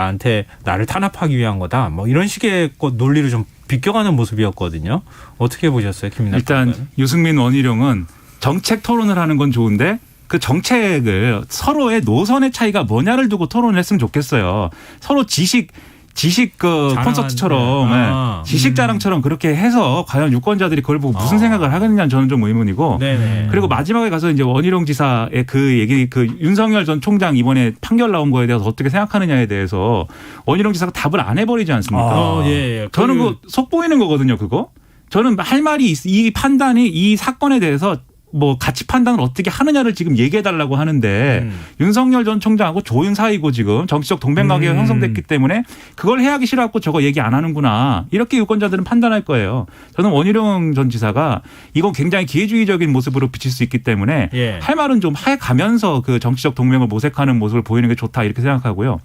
나를 탄압하기 위한 거다 뭐 이런 식의 논리를 좀 비껴가는 모습이었거든요. 어떻게 보셨어요, 김민하 일단 평론가는? 유승민, 원희룡은 정책 토론을 하는 건 좋은데 그 정책을 서로의 노선의 차이가 뭐냐를 두고 토론을 했으면 좋겠어요. 서로 지식 콘서트처럼 지식 자랑처럼 그렇게 해서 과연 유권자들이 그걸 보고 무슨 생각을 하겠느냐는 저는 좀 의문이고. 네네. 그리고 마지막에 가서 이제 원희룡 지사의 그 얘기, 윤석열 전 총장 이번에 판결 나온 거에 대해서 어떻게 생각하느냐에 대해서 원희룡 지사가 답을 안 해버리지 않습니까? 예. 저는 그거 속 보이는 거거든요, 그거. 저는 할 말이 이 판단이 이 사건에 대해서 뭐 가치 판단을 어떻게 하느냐를 지금 얘기해 달라고 하는데 윤석열 전 총장하고 조윤 사이고 지금 정치적 동맹관계가 형성됐기 때문에 그걸 해야 하기 싫어갖고 저거 얘기 안 하는구나 이렇게 유권자들은 판단할 거예요. 저는 원희룡 전 지사가 이건 굉장히 기회주의적인 모습으로 비칠 수 있기 때문에 할 말은 좀 해가면서 그 정치적 동맹을 모색하는 모습을 보이는 게 좋다 이렇게 생각하고요.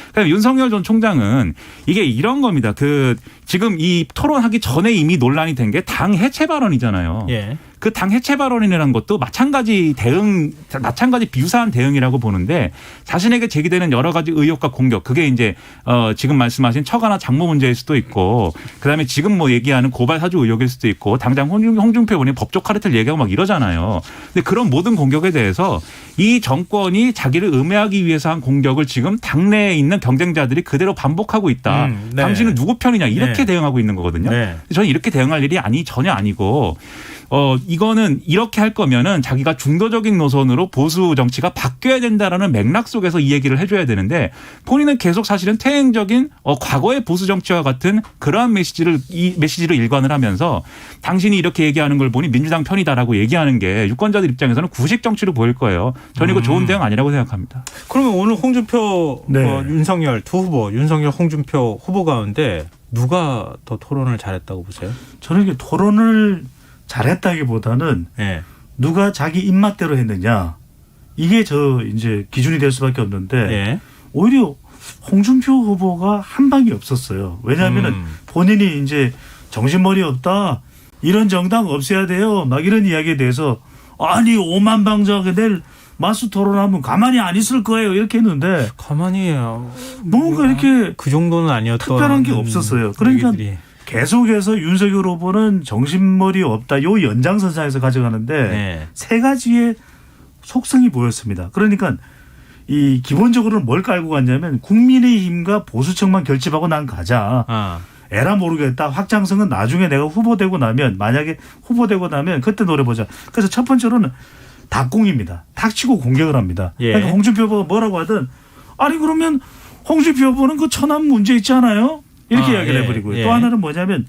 그다음에 윤석열 전 총장은 이게 이런 겁니다. 지금 이 토론하기 전에 이미 논란이 된 게 당 해체 발언이잖아요. 그 당 해체 발언이라는 것도 마찬가지 유사한 대응이라고 보는데 자신에게 제기되는 여러 가지 의혹과 공격 그게 이제 지금 말씀하신 처가나 장모 문제일 수도 있고 그다음에 지금 뭐 얘기하는 고발 사주 의혹일 수도 있고 당장 홍준표 의원이 법적 카르텔 얘기하고 막 이러잖아요. 근데 그런 모든 공격에 대해서 이 정권이 자기를 음해하기 위해서 한 공격을 지금 당내에 있는 경쟁자들이 그대로 반복하고 있다. 당신은 누구 편이냐 이렇게 대응하고 있는 거거든요. 저는 이렇게 대응할 일이 전혀 아니고 이거는 이렇게 할 거면은 자기가 중도적인 노선으로 보수 정치가 바뀌어야 된다라는 맥락 속에서 이 얘기를 해줘야 되는데 본인은 계속 사실은 퇴행적인 과거의 보수 정치와 같은 그러한 메시지를 일관을 하면서 당신이 이렇게 얘기하는 걸 보니 민주당 편이다라고 얘기하는 게 유권자들 입장에서는 구식 정치로 보일 거예요. 저는 이거 좋은 대응 아니라고 생각합니다. 그러면 오늘 홍준표, 윤석열 두 후보, 윤석열, 홍준표 후보 가운데 누가 더 토론을 잘했다고 보세요? 저는 이게 토론을 잘했다기보다는 누가 자기 입맛대로 했느냐 이게 이제 기준이 될 수밖에 없는데 오히려 홍준표 후보가 한 방이 없었어요. 왜냐하면은 본인이 이제 정신머리 없다 이런 정당 없애야 돼요 막 이런 이야기에 대해서 아니 오만방자하게 내일 마스 토론하면 가만히 안 있을 거예요 이렇게 했는데 가만히 뭔가 이렇게 그 정도는 아니었던 특별한 게 없었어요. 그러니까 얘기들이. 계속해서 윤석열 후보는 정신머리 없다. 요 연장선상에서 가져가는데 세 가지의 속성이 보였습니다. 그러니까 이 기본적으로는 뭘 깔고 갔냐면 국민의힘과 보수층만 결집하고 난 가자. 에라 모르겠다. 확장성은 나중에 내가 만약에 후보되고 나면 그때 노려보자. 그래서 첫 번째로는 닭공입니다. 닥치고 공격을 합니다. 그러니까 홍준표 후보가 뭐라고 하든 아니 그러면 홍준표 후보는 그 천안 문제 있잖아요. 이렇게 아, 이야기를 예, 해버리고요. 예. 또 하나는 뭐냐면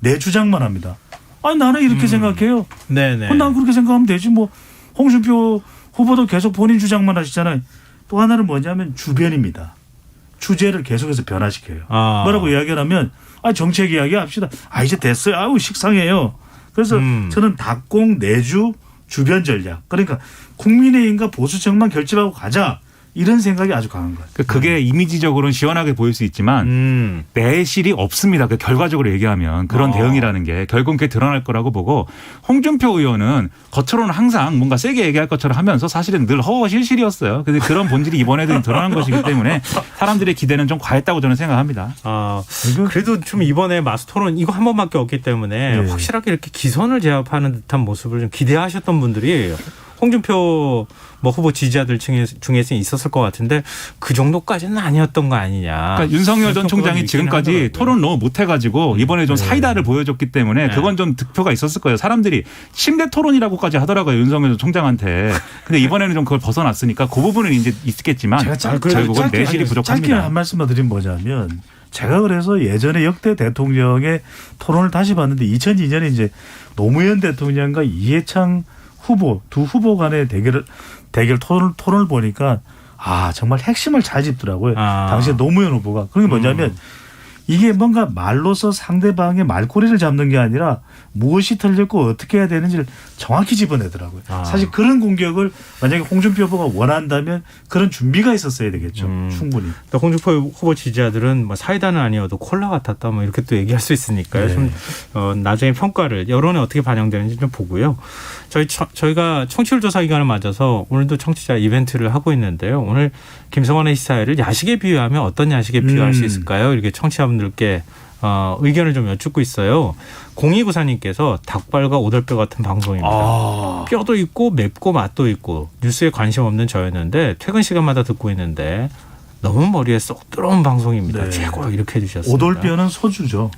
내주장만 합니다. 아니 나는 이렇게 생각해요. 네네. 난 그렇게 생각하면 되지 뭐. 홍준표 후보도 계속 본인 주장만 하시잖아요. 또 하나는 뭐냐면 주변입니다. 주제를 계속해서 변화시켜요. 뭐라고 이야기를 하면 정책 이야기 합시다. 이제 됐어요. 아우 식상해요. 그래서 저는 닭공 내주 주변 전략. 그러니까 국민의힘과 보수층만 결집하고 가자. 이런 생각이 아주 강한 거예요. 그게 이미지적으로는 시원하게 보일 수 있지만 내실이 없습니다. 결과적으로 얘기하면 그런 대응이라는 게 결국 그게 드러날 거라고 보고 홍준표 의원은 겉으로는 항상 뭔가 세게 얘기할 것처럼 하면서 사실은 늘 허허실실이었어요. 근데 그런 본질이 이번에도 드러난 것이기 때문에 사람들의 기대는 좀 과했다고 저는 생각합니다. 그래도 좀 이번에 마스토론 이거 한 번밖에 없기 때문에 네. 확실하게 이렇게 기선을 제압하는 듯한 모습을 좀 기대하셨던 분들이 홍준표 후보 지지자들 중에서 있었을 것 같은데 그 정도까지는 아니었던 거 아니냐. 그러니까 윤석열 전 총장이 지금까지 토론 너무 못해가지고 이번에 좀 사이다를 보여줬기 때문에 그건 좀 득표가 있었을 거예요. 사람들이 침대 토론이라고까지 하더라고요. 윤석열 전 총장한테. 근데 이번에는 좀 그걸 벗어났으니까 그 부분은 이제 있겠지만 결국은 내실이 부족합니다. 짧게 한 말씀만 드리면 뭐냐면 제가 그래서 예전에 역대 대통령의 토론을 다시 봤는데 2002년에 이제 노무현 대통령과 이해창 후보 두 후보 간의 대결 토론을 보니까 정말 핵심을 잘 짚더라고요. 당시에 노무현 후보가. 그게 뭐냐면 이게 뭔가 말로서 상대방의 말꼬리를 잡는 게 아니라 무엇이 틀렸고 어떻게 해야 되는지를 정확히 집어내더라고요. 사실 그런 공격을 만약에 홍준표 후보가 원한다면 그런 준비가 있었어야 되겠죠. 충분히. 홍준표 후보 지지자들은 뭐 사이다는 아니어도 콜라 같았다 뭐 이렇게 또 얘기할 수 있으니까요. 네. 좀 나중에 평가를 여론에 어떻게 반영되는지 좀 보고요. 저희가 청취율 조사 기간을 맞아서 오늘도 청취자 이벤트를 하고 있는데요. 오늘 김성환의 시사회를 야식에 비유하면 어떤 야식에 비유할 수 있을까요? 이렇게 청취자분들께 의견을 좀 여쭙고 있어요. 0294님께서 닭발과 오돌뼈 같은 방송입니다. 뼈도 있고 맵고 맛도 있고 뉴스에 관심 없는 저였는데 퇴근 시간마다 듣고 있는데 너무 머리에 쏙 들어온 방송입니다. 네. 최고 이렇게 해주셨습니다. 오돌뼈는 소주죠.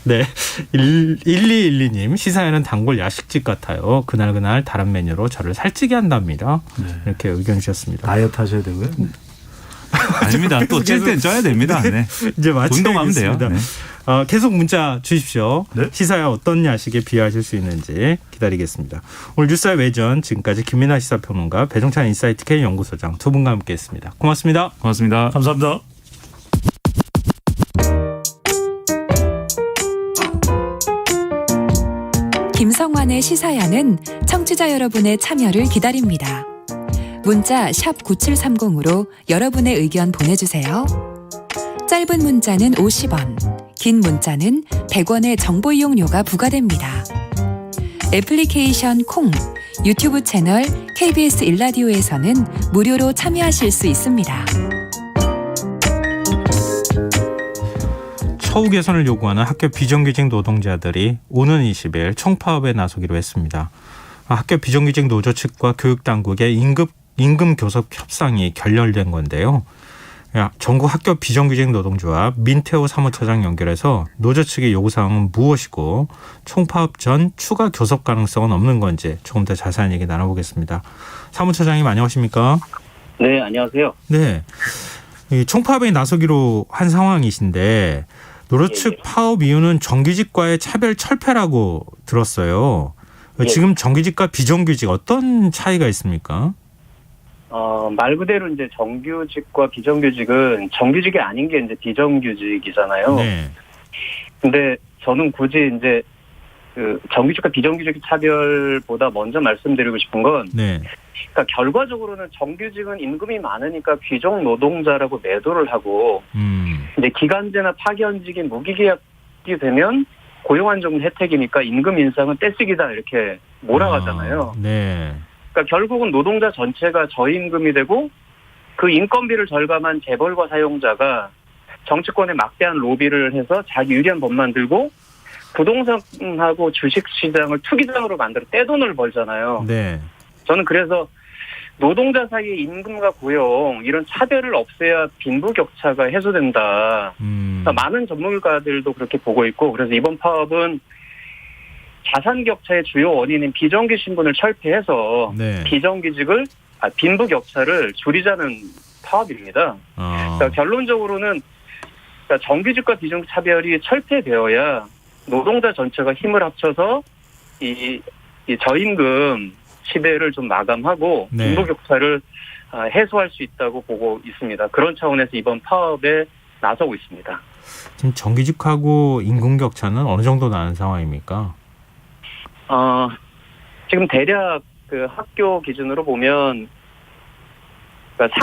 네. 1212님 시사회는 단골 야식집 같아요. 그날 다른 메뉴로 저를 살찌게 한답니다. 네. 이렇게 의견 주셨습니다. 다이어트 하셔야 되고요. 아닙니다. 또 찔 땐 쪄야 됩니다. 네. 이제 운동하면 돼요. 마치겠습니다. 네. 계속 문자 주십시오. 네. 시사회 어떤 야식에 비유하실 수 있는지 기다리겠습니다. 오늘 뉴스의 외전 지금까지 김민아 시사평론가 배종찬 인사이트 K 연구소장 두 분과 함께했습니다. 고맙습니다. 고맙습니다. 감사합니다. 김성환의 시사야는 청취자 여러분의 참여를 기다립니다. 문자 샵 9730으로 여러분의 의견 보내주세요. 짧은 문자는 50원, 긴 문자는 100원의 정보 이용료가 부과됩니다. 애플리케이션 콩, 유튜브 채널 KBS 일라디오에서는 무료로 참여하실 수 있습니다. 처우 개선을 요구하는 학교 비정규직 노동자들이 오는 20일 총파업에 나서기로 했습니다. 학교 비정규직 노조 측과 교육당국의 임금 교섭 협상이 결렬된 건데요. 전국 학교 비정규직 노동조합 민태호 사무처장 연결해서 노조 측의 요구사항은 무엇이고 총파업 전 추가 교섭 가능성은 없는 건지 조금 더 자세한 얘기 나눠보겠습니다. 사무처장님 안녕하십니까? 네, 안녕하세요. 네, 이 총파업에 나서기로 한 상황이신데 노조 측 파업 이유는 정규직과의 차별 철폐라고 들었어요. 지금 정규직과 비정규직 어떤 차이가 있습니까? 말 그대로 이제 정규직과 비정규직은 정규직이 아닌 게 이제 비정규직이잖아요. 네. 근데 저는 굳이 이제 그 정규직과 비정규직 차별보다 먼저 말씀드리고 싶은 건, 네. 그러니까 결과적으로는 정규직은 임금이 많으니까 귀족 노동자라고 매도를 하고, 이제 기간제나 파견직이 무기계약이 되면 고용 안정 혜택이니까 임금 인상은 떼쓰기다 이렇게 몰아가잖아요. 네. 그러니까 결국은 노동자 전체가 저임금이 되고 그 인건비를 절감한 재벌과 사용자가 정치권에 막대한 로비를 해서 자기 유리한 법 만들고 부동산하고 주식시장을 투기장으로 만들어 떼돈을 벌잖아요. 네. 저는 그래서 노동자 사이의 임금과 고용 이런 차별을 없애야 빈부격차가 해소된다. 그러니까 많은 전문가들도 그렇게 보고 있고, 그래서 이번 파업은 자산격차의 주요 원인인 비정규 신분을 철폐해서 네. 빈부격차를 줄이자는 파업입니다. 그러니까 결론적으로는 그러니까 정규직과 비정규직 차별이 철폐되어야 노동자 전체가 힘을 합쳐서 이 저임금 시대를 좀 마감하고 네. 빈부격차를 해소할 수 있다고 보고 있습니다. 그런 차원에서 이번 파업에 나서고 있습니다. 지금 정규직하고 임금 격차는 어느 정도 나는 상황입니까? 지금 대략 그 학교 기준으로 보면 그러니까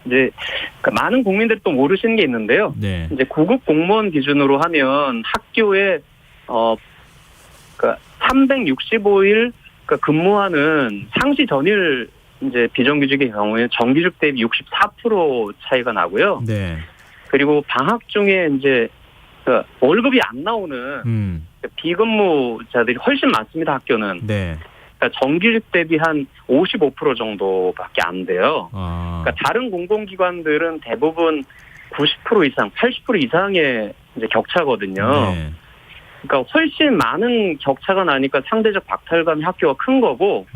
그러니까 많은 분들이 또 모르시는 게 있는데요. 네. 이제 구급 공무원 기준으로 하면 학교에 그러니까 365일 그러니까 근무하는 상시 전일 이제 비정규직의 경우에 정규직 대비 64% 차이가 나고요. 네. 그리고 방학 중에 이제 그 월급이 안 나오는 비근무자들이 훨씬 많습니다. 학교는. 네. 그러니까 정규직 대비 한 55% 정도밖에 안 돼요. 그러니까 다른 공공기관들은 대부분 90% 이상, 80% 이상의 이제 격차거든요. 네. 그러니까 훨씬 많은 격차가 나니까 상대적 박탈감이 학교가 큰 거고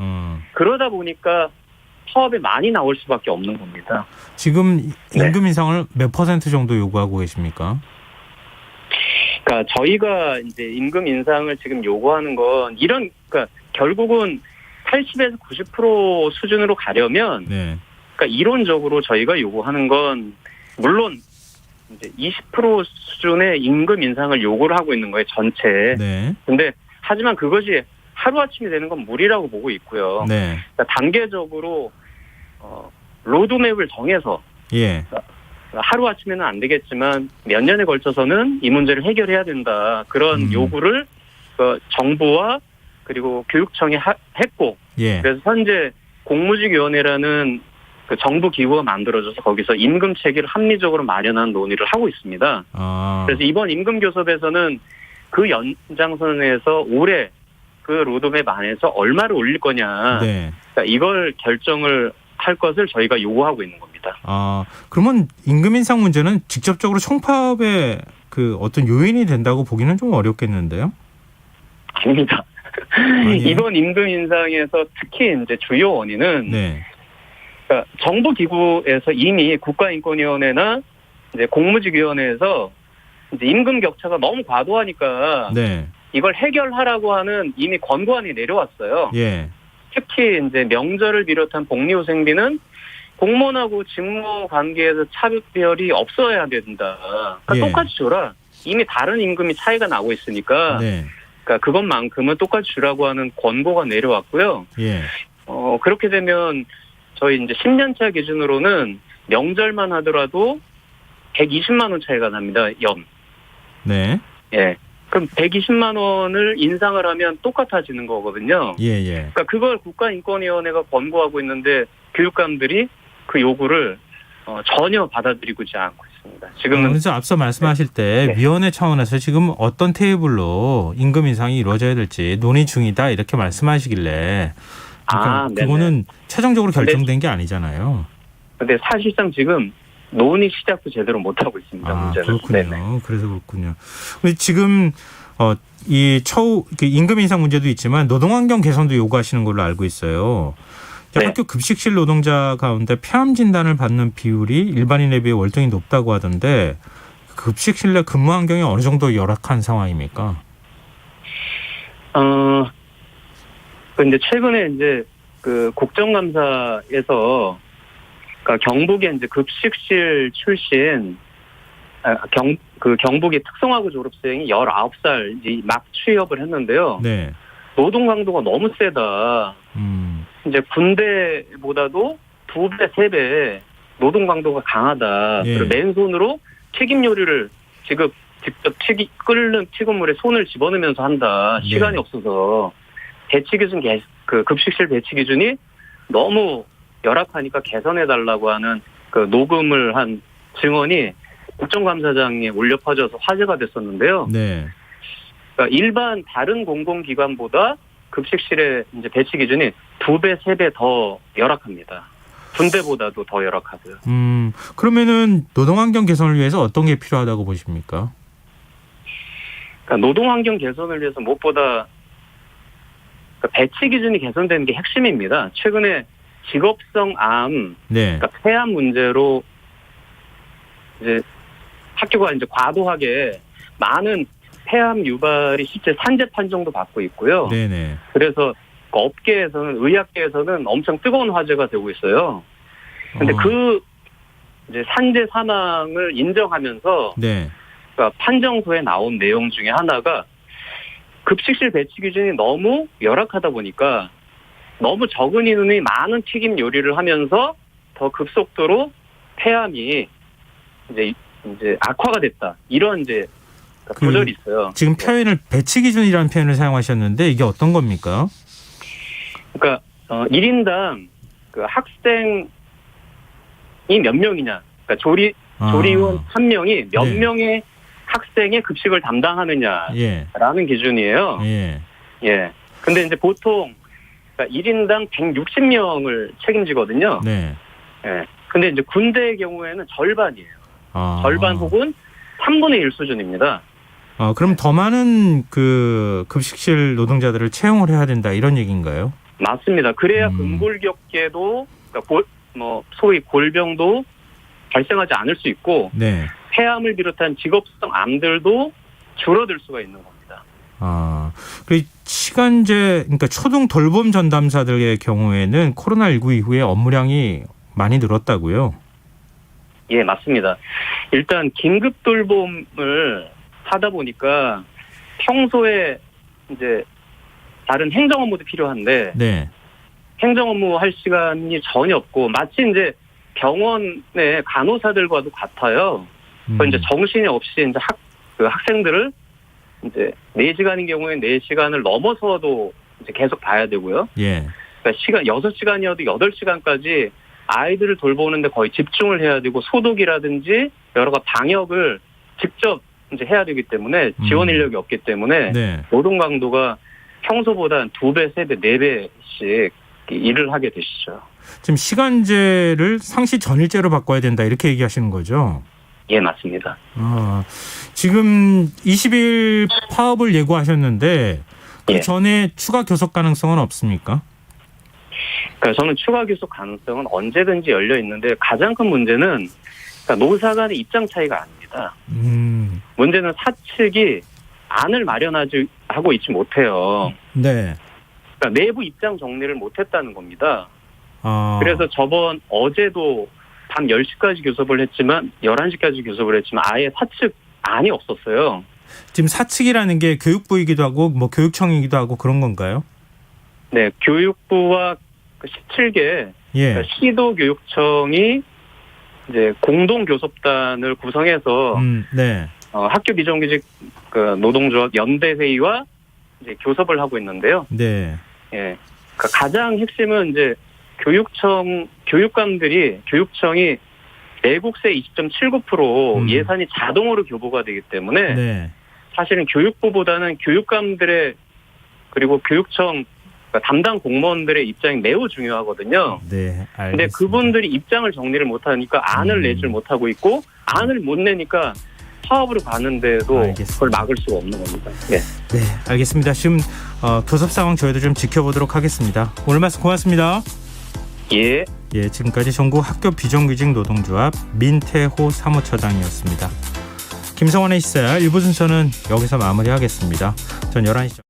그러다 보니까 파업에 많이 나올 수밖에 없는 겁니다. 지금 임금 인상을 몇 % 정도 요구하고 계십니까? 그러니까 저희가 이제 임금 인상을 지금 요구하는 건 그러니까 결국은 80에서 90% 수준으로 가려면 네. 그러니까 이론적으로 저희가 요구하는 건 물론 이제 20% 수준의 임금 인상을 요구를 하고 있는 거예요, 전체. 네. 근데 하지만 그것이 하루아침에 되는 건 무리라고 보고 있고요. 네. 그러니까 단계적으로 로드맵을 정해서 예. 하루아침에는 안 되겠지만 몇 년에 걸쳐서는 이 문제를 해결해야 된다. 그런 요구를 정부와 그리고 교육청이 했고 예. 그래서 현재 공무직위원회라는 그 정부 기구가 만들어져서 거기서 임금 체계를 합리적으로 마련하는 논의를 하고 있습니다. 그래서 이번 임금 교섭에서는 그 연장선에서 올해 그 로드맵 안에서 얼마를 올릴 거냐. 네. 그러니까 이걸 결정을 할 것을 저희가 요구하고 있는 겁니다. 그러면 임금 인상 문제는 직접적으로 총파업의 그 어떤 요인이 된다고 보기는 좀 어렵겠는데요? 아닙니다. 이번 임금 인상에서 특히 이제 주요 원인은 네. 그러니까 정부 기구에서 이미 국가인권위원회나 이제 공무직위원회에서 이제 임금 격차가 너무 과도하니까 네. 이걸 해결하라고 하는 이미 권고안이 내려왔어요. 예. 특히 이제 명절을 비롯한 복리후생비는 공무원하고 직무 관계에서 차별이 없어야 된다. 그러니까 예. 똑같이 줘라. 이미 다른 임금이 차이가 나고 있으니까. 네. 그러니까 그것만큼은 똑같이 주라고 하는 권고가 내려왔고요. 예. 그렇게 되면 저희 이제 10년차 기준으로는 명절만 하더라도 120만 원 차이가 납니다. 연. 네. 예. 그럼 120만 원을 인상을 하면 똑같아지는 거거든요. 예. 그러니까 그걸 국가인권위원회가 권고하고 있는데 교육감들이 그 요구를 전혀 받아들이고 있지 않고 있습니다. 지금은 그래서 앞서 말씀하실 때 네. 위원회 차원에서 지금 어떤 테이블로 임금 인상이 이루어져야 될지 논의 중이다 이렇게 말씀하시길래 그러니까 네네. 그거는 최종적으로 결정된 게 아니잖아요. 근데 사실상 지금 논의 시작도 제대로 못 하고 있습니다. 문제는. 그렇군요. 네네. 그래서 그렇군요. 근데 지금 이 임금 인상 문제도 있지만 노동환경 개선도 요구하시는 걸로 알고 있어요. 네. 학교 급식실 노동자 가운데 폐암 진단을 받는 비율이 일반인에 비해 월등히 높다고 하던데 급식실 내 근무 환경이 어느 정도 열악한 상황입니까? 근데 최근에 이제 그 국정감사에서 그러니까 경북의 이제 급식실 출신 경북의 특성화고 졸업생이 19살 이제 막 취업을 했는데요. 네. 노동 강도가 너무 세다. 이제 군대보다도 2배, 3배 노동 강도가 강하다. 예. 그리고 맨손으로 튀김 요리를 직접 끓는 튀김물에 손을 집어넣으면서 한다. 네. 시간이 없어서 배치 기준 그 급식실 배치 기준이 너무 열악하니까 개선해달라고 하는 그 녹음을 한 증언이 국정감사장에 올려 퍼져서 화제가 됐었는데요. 네. 그러니까 일반 다른 공공기관보다 급식실의 이제 배치 기준이 2배, 3배 더 열악합니다. 군대보다도 더 열악하고요. 그러면은 노동환경 개선을 위해서 어떤 게 필요하다고 보십니까? 그러니까 노동환경 개선을 위해서 무엇보다 그러니까 배치 기준이 개선되는 게 핵심입니다. 최근에 직업성 암, 네. 그러니까 폐암 문제로 이제 학교가 이제 과도하게 많은 폐암 유발이 실제 산재 판정도 받고 있고요. 네네. 그래서 그 업계에서는 의학계에서는 엄청 뜨거운 화제가 되고 있어요. 근데 그 이제 산재 사망을 인정하면서 네. 그러니까 판정서에 나온 내용 중에 하나가 급식실 배치 기준이 너무 열악하다 보니까 너무 적은 인원이 많은 튀김 요리를 하면서 더 급속도로 폐암이 이제 악화가 됐다. 이런 이제 구절이 있어요. 지금 표현을 배치 기준이라는 표현을 사용하셨는데 이게 어떤 겁니까? 그러니까 1인당 그 학생이 몇 명이냐. 그러니까 조리원 한 명이 몇 네. 명의 학생의 급식을 담당하느냐라는 예. 기준이에요. 예. 예. 근데 이제 보통 그러니까 1인당 160명을 책임지거든요. 네. 예. 근데 이제 군대의 경우에는 절반이에요. 절반 혹은 3분의 1 수준입니다. 그럼 더 많은 그 급식실 노동자들을 채용을 해야 된다 이런 얘기인가요? 맞습니다. 그래야 근골격계도 그러니까 소위 골병도 발생하지 않을 수 있고 네. 폐암을 비롯한 직업성 암들도 줄어들 수가 있는 겁니다. 그 시간제 그러니까 초등 돌봄 전담사들의 경우에는 코로나19 이후에 업무량이 많이 늘었다고요? 예, 맞습니다. 일단 긴급 돌봄을 하다 보니까 평소에 이제 다른 행정 업무도 필요한데 네. 행정 업무 할 시간이 전혀 없고 마치 이제 병원의 간호사들과도 같아요. 이제 정신이 없이 이제 학생들을 이제 4시간인 경우에 4시간을 넘어서도 이제 계속 봐야 되고요. 예. 그러니까 6시간이어도 8시간까지 아이들을 돌보는데 거의 집중을 해야 되고 소독이라든지 여러 가지 방역을 직접 이제 해야 되기 때문에 지원 인력이 없기 때문에 네. 노동 강도가 평소보다 한 2배, 3배, 4배씩 일을 하게 되시죠. 지금 시간제를 상시 전일제로 바꿔야 된다 이렇게 얘기하시는 거죠? 예, 맞습니다. 지금 20일 파업을 예고하셨는데 그 예. 전에 추가 교섭 가능성은 없습니까? 그러니까 저는 추가 교섭 가능성은 언제든지 열려 있는데 가장 큰 문제는 그러니까 노사 간의 입장 차이가 아닙니다. 문제는 사측이 안을 마련하고 있지 못해요. 네. 그러니까 내부 입장 정리를 못했다는 겁니다. 그래서 어제도 밤 10시까지 교섭을 했지만 11시까지 교섭을 했지만 아예 사측 안이 없었어요. 지금 사측이라는 게 교육부이기도 하고 뭐 교육청이기도 하고 그런 건가요? 네, 교육부와 17개 예. 시도교육청이 이제 공동 교섭단을 구성해서 네. 학교 비정규직 그 노동조합 연대회의와 이제 교섭을 하고 있는데요. 네. 예, 그러니까 가장 핵심은 이제 교육청이 내국세 20.79% 예산이 자동으로 교부가 되기 때문에 네. 사실은 교육부보다는 교육감들의 그리고 교육청 그러니까 담당 공무원들의 입장이 매우 중요하거든요. 네, 알겠습니다. 근데 그분들이 입장을 정리를 못하니까 안을 내질 못하고 있고 안을 못 내니까 파업으로 가는데도 알겠습니다. 그걸 막을 수가 없는 겁니다. 네, 네, 알겠습니다. 지금 교섭 상황 저희도 좀 지켜보도록 하겠습니다. 오늘 말씀 고맙습니다. 예. 예, 지금까지 전국 학교 비정규직 노동조합 민태호 사무처장이었습니다. 김성환의 시사 1부 순서는 여기서 마무리하겠습니다. 전 11시